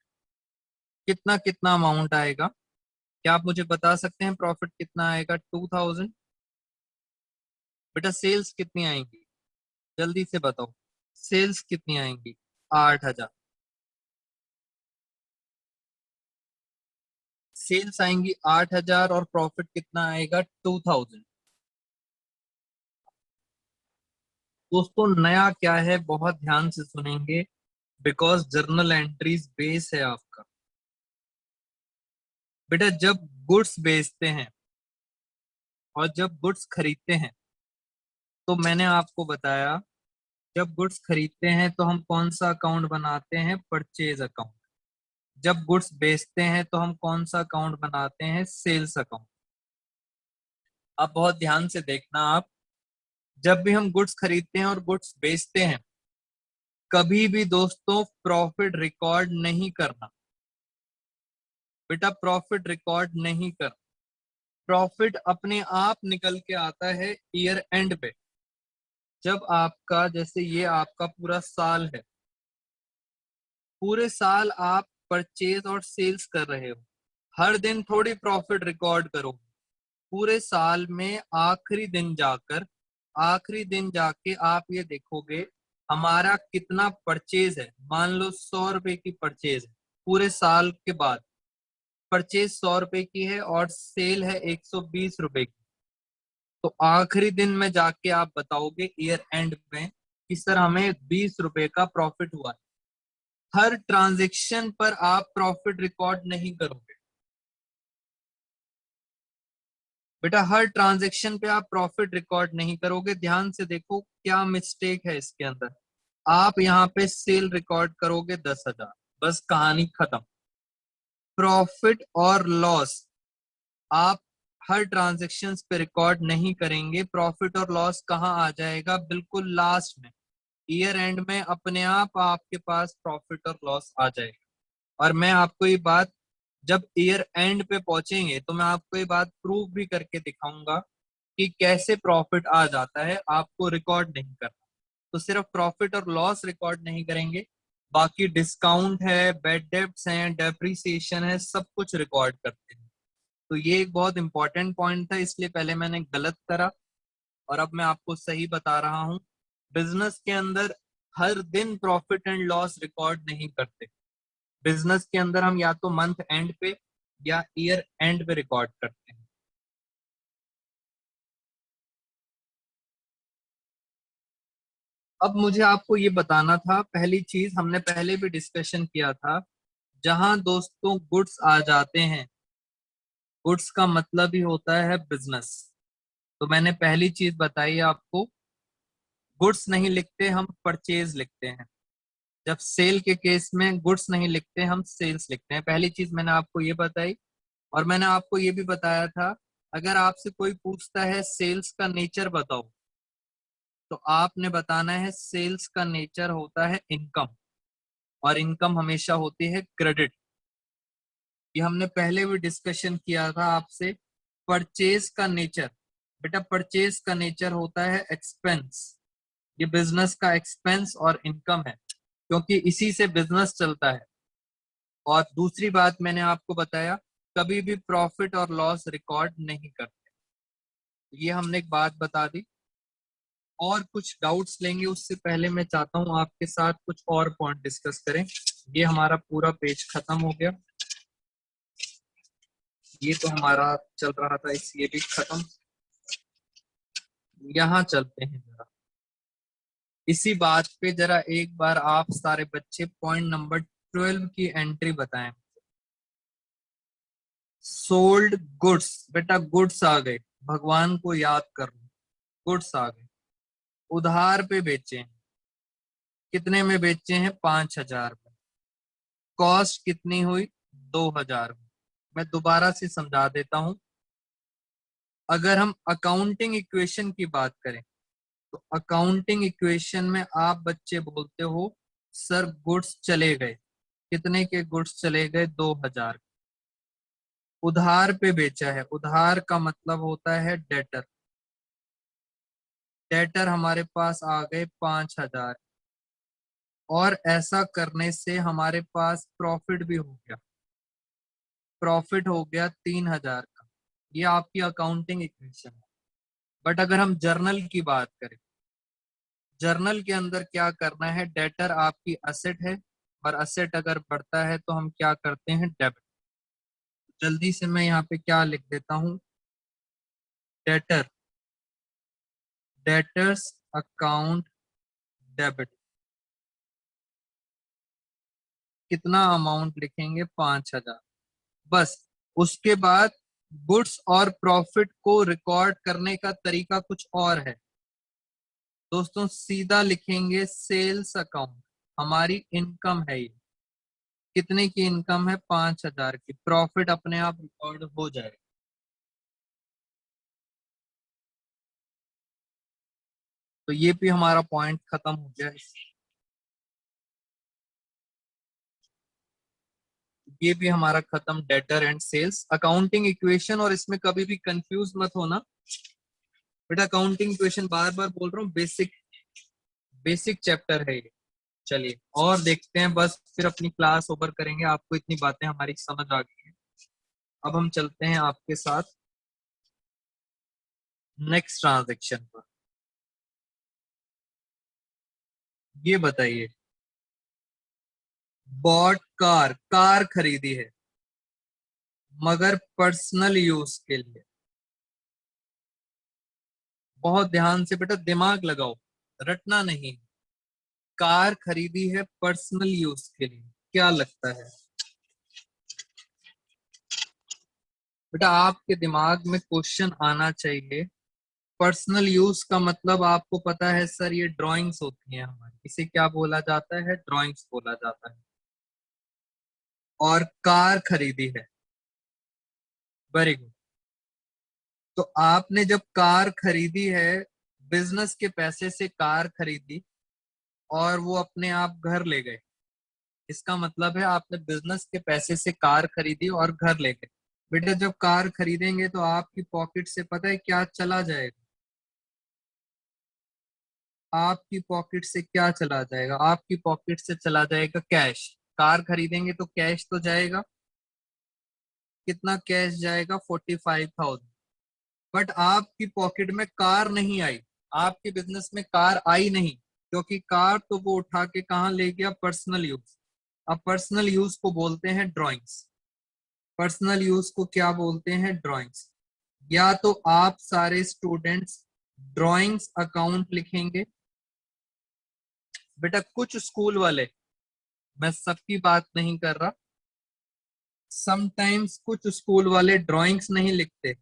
कितना कितना अमाउंट आएगा, क्या आप मुझे बता सकते हैं प्रॉफिट कितना आएगा, 2,000। बेटा सेल्स कितनी आएंगी, जल्दी से बताओ, सेल्स कितनी आएंगी, 8,000। सेल्स आएंगी 8,000 और प्रॉफिट कितना आएगा, 2,000। दोस्तों नया क्या है, बहुत ध्यान से सुनेंगे, बिकॉज जर्नल एंट्रीज बेस है आपका। बेटा जब गुड्स बेचते हैं और जब गुड्स खरीदते हैं, तो मैंने आपको बताया, जब गुड्स खरीदते हैं तो हम कौन सा अकाउंट बनाते हैं, परचेज अकाउंट। जब गुड्स बेचते हैं तो हम कौन सा अकाउंट बनाते हैं, सेल्स अकाउंट। अब बहुत ध्यान से देखना आप, जब भी हम गुड्स खरीदते हैं और गुड्स बेचते हैं, कभी भी दोस्तों प्रॉफिट रिकॉर्ड नहीं करना। बेटा प्रॉफिट रिकॉर्ड नहीं कर, प्रॉफिट अपने आप निकल के आता है ईयर एंड पे। जब आपका, जैसे ये आपका पूरा साल है, पूरे साल आप परचेज और सेल्स कर रहे हो, हर दिन थोड़ी प्रॉफिट रिकॉर्ड करो। पूरे साल में आखिरी दिन जाके आप ये देखोगे हमारा कितना परचेज है। मान लो 100 रुपए की परचेज है, पूरे साल के बाद परचेज 100 रुपए की है और सेल है 120 रुपए की। तो आखिरी दिन में जाके आप बताओगे ईयर एंड में कि सर हमें 20 रुपए का प्रॉफिट हुआ है। हर ट्रांजेक्शन पर आप प्रॉफिट रिकॉर्ड नहीं करोगे बेटा, हर ट्रांजेक्शन पे आप प्रॉफिट रिकॉर्ड नहीं करोगे। ध्यान से देखो क्या मिस्टेक है इसके अंदर। आप यहाँ पे सेल रिकॉर्ड करोगे 10,000, बस कहानी खत्म। प्रॉफिट और लॉस आप हर ट्रांजेक्शन पे रिकॉर्ड नहीं करेंगे। प्रॉफिट और लॉस कहाँ आ जाएगा? बिल्कुल लास्ट में, ईयर एंड में अपने आप आपके पास प्रॉफिट और लॉस आ जाएगा। और मैं आपको ये बात, जब ईयर एंड पे पहुंचेंगे तो मैं आपको ये बात प्रूव भी करके दिखाऊंगा कि कैसे प्रॉफिट आ जाता है, आपको रिकॉर्ड नहीं करना। तो सिर्फ प्रॉफिट और लॉस रिकॉर्ड नहीं करेंगे, बाकी डिस्काउंट है, बैड डेब्ट्स हैं, डेप्रिसिएशन है, सब कुछ रिकॉर्ड करते हैं। तो ये एक बहुत इंपॉर्टेंट पॉइंट था, इसलिए पहले मैंने गलत करा और अब मैं आपको सही बता रहा हूँ। बिजनेस के अंदर हर दिन प्रॉफिट एंड लॉस रिकॉर्ड नहीं करते। बिजनेस के अंदर हम या तो मंथ एंड पे या ईयर एंड पे रिकॉर्ड करते हैं। अब मुझे आपको ये बताना था, पहली चीज हमने पहले भी डिस्कशन किया था, जहां दोस्तों गुड्स आ जाते हैं, गुड्स का मतलब ही होता है बिजनेस। तो मैंने पहली चीज बताई आपको, गुड्स नहीं लिखते हम परचेज लिखते हैं। जब सेल के केस में गुड्स नहीं लिखते हम सेल्स लिखते हैं। पहली चीज मैंने आपको ये बताई। और मैंने आपको ये भी बताया था, अगर आपसे कोई पूछता है सेल्स का नेचर बताओ, तो आपने बताना है सेल्स का नेचर होता है इनकम, और इनकम हमेशा होती है क्रेडिट। ये हमने पहले भी डिस्कशन किया था आपसे। परचेज का नेचर, बेटा परचेज का नेचर होता है एक्सपेंस। ये बिजनेस का एक्सपेंस और इनकम है, क्योंकि इसी से बिजनेस चलता है। और दूसरी बात मैंने आपको बताया, कभी भी प्रॉफिट और लॉस रिकॉर्ड नहीं करते। ये हमने एक बात बता दी। और कुछ डाउट्स लेंगे उससे पहले मैं चाहता हूं आपके साथ कुछ और पॉइंट डिस्कस करें। ये हमारा पूरा पेज खत्म हो गया, ये तो हमारा चल रहा था, इस ये भी खत्म। यहाँ चलते हैं जरा, इसी बात पे जरा एक बार आप सारे बच्चे पॉइंट नंबर 12 की एंट्री बताएं। सोल्ड गुड्स, बेटा गुड्स आ गए, भगवान को याद कर लो, गुड्स आ गए। उधार पे बेचे हैं, कितने में बेचे हैं? 5,000 में। कॉस्ट कितनी हुई? 2,000 में। मैं दोबारा से समझा देता हूं। अगर हम अकाउंटिंग इक्वेशन की बात करें, तो अकाउंटिंग इक्वेशन में आप बच्चे बोलते हो सर गुड्स चले गए। कितने के गुड्स चले गए? 2,000। उधार पे बेचा है, उधार का मतलब होता है डेटर। डेटर हमारे पास आ गए 5,000, और ऐसा करने से हमारे पास प्रॉफिट भी हो गया। प्रॉफिट हो गया 3,000 का। ये आपकी अकाउंटिंग इक्वेशन है। बट अगर हम जर्नल की बात करें, जर्नल के अंदर क्या करना है? डेटर आपकी असेट है, और असेट अगर बढ़ता है तो हम क्या करते हैं? डेबिट। जल्दी से मैं यहाँ पे क्या लिख देता हूँ? Debtor, debtors account debit. कितना अमाउंट लिखेंगे? 5,000। बस। उसके बाद गुड्स और प्रॉफिट को रिकॉर्ड करने का तरीका कुछ और है दोस्तों। सीधा लिखेंगे सेल्स अकाउंट, हमारी इनकम है ये। कितने की इनकम है? 5,000 की। प्रॉफिट अपने आप रिकॉर्ड हो जाएगा। तो ये भी हमारा पॉइंट खत्म हो गया। ये भी हमारा खत्म, debtor and sales. Accounting equation, और इसमें कभी भी कंफ्यूज मत होना बेटा, अकाउंटिंग इक्वेशन बार बार बोल रहा हूँ, बेसिक बेसिक चैप्टर है ये। चलिए और देखते हैं, बस फिर अपनी क्लास ओवर करेंगे, आपको इतनी बातें हमारी समझ आ गई हैं। अब हम चलते हैं आपके साथ नेक्स्ट ट्रांजेक्शन पर। ये बताइए, बॉट कार, कार खरीदी है मगर पर्सनल यूज के लिए। बहुत ध्यान से बेटा दिमाग लगाओ, रटना नहीं। कार खरीदी है पर्सनल यूज के लिए, क्या लगता है बेटा? आपके दिमाग में क्वेश्चन आना चाहिए। पर्सनल यूज का मतलब आपको पता है सर, ये ड्राइंग्स होती हैं हमारी, इसे क्या बोला जाता है? ड्राइंग्स बोला जाता है। और कार खरीदी है, वेरी गुड। तो आपने जब कार खरीदी है, बिजनेस के पैसे से कार खरीदी और वो अपने आप घर ले गए, इसका मतलब है आपने बिजनेस के पैसे से कार खरीदी और घर ले गए। बेटा जब कार खरीदेंगे तो आपकी पॉकेट से पता है क्या चला जाएगा? आपकी पॉकेट से क्या चला जाएगा? आपकी पॉकेट से चला जाएगा कैश। कार खरीदेंगे तो कैश तो जाएगा। कितना कैश जाएगा? 45,000। बट आपकी पॉकेट में कार नहीं आई, आपके बिजनेस में कार आई नहीं, क्योंकि कार तो वो उठा के कहाँ ले गया? Personal use. अब पर्सनल यूज को बोलते हैं ड्राइंग्स। पर्सनल यूज को क्या बोलते हैं? ड्राइंग्स। या तो आप सारे स्टूडेंट्स ड्राइंग्स अकाउंट लिखेंगे। बेटा कुछ स्कूल वाले, मैं सबकी बात नहीं कर रहा, समटाइम्स कुछ स्कूल वाले ड्राइंग्स नहीं लिखते,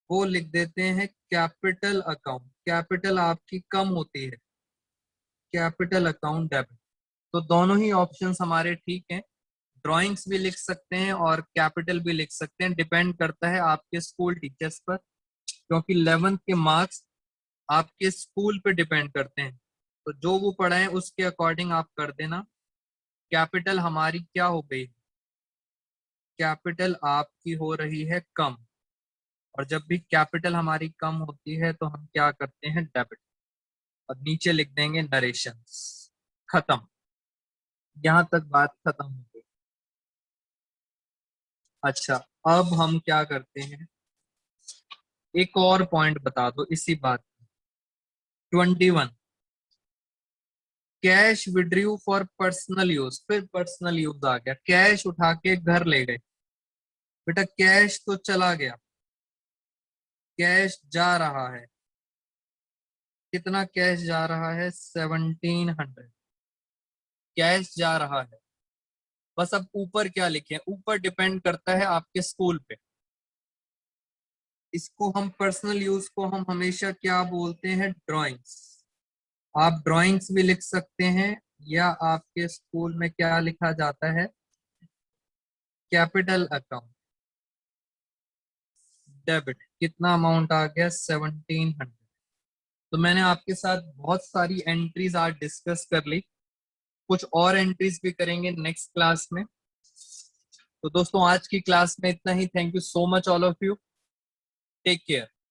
वो लिख देते हैं कैपिटल अकाउंट। कैपिटल आपकी कम होती है, कैपिटल अकाउंट डेबिट। तो दोनों ही ऑप्शंस हमारे ठीक हैं। ड्राइंग्स भी लिख सकते हैं और कैपिटल भी लिख सकते हैं, डिपेंड करता है आपके स्कूल टीचर्स पर, क्योंकि 11th के मार्क्स आपके स्कूल पे डिपेंड करते हैं। तो जो वो पढ़ाएं उसके अकॉर्डिंग आप कर देना। कैपिटल हमारी क्या हो गई? कैपिटल आपकी हो रही है कम, और जब भी कैपिटल हमारी कम होती है तो हम क्या करते हैं? डेबिट। और नीचे लिख देंगे नरेशन। खत्म, यहां तक बात खत्म हो गई। अच्छा, अब हम क्या करते हैं, एक और पॉइंट बता दो इसी बात। 21, cash withdrew for personal use. फिर पर्सनल यूज आ गया, कैश उठा के घर ले गए। बेटा कैश तो चला गया, कैश जा रहा है। कितना कैश जा रहा है? 1700 कैश जा रहा है। बस अब ऊपर क्या लिखे? ऊपर डिपेंड करता है आपके स्कूल पे। इसको हम पर्सनल यूज को हम हमेशा क्या बोलते हैं? ड्राइंग्स। आप ड्राइंग्स भी लिख सकते हैं, या आपके स्कूल में क्या लिखा जाता है? Capital account debit. कितना अमाउंट आ गया? 1700। तो मैंने आपके साथ बहुत सारी एंट्रीज आज डिस्कस कर ली, कुछ और एंट्रीज भी करेंगे नेक्स्ट क्लास में। तो दोस्तों आज की क्लास में इतना ही। Thank you so much all of you, take care.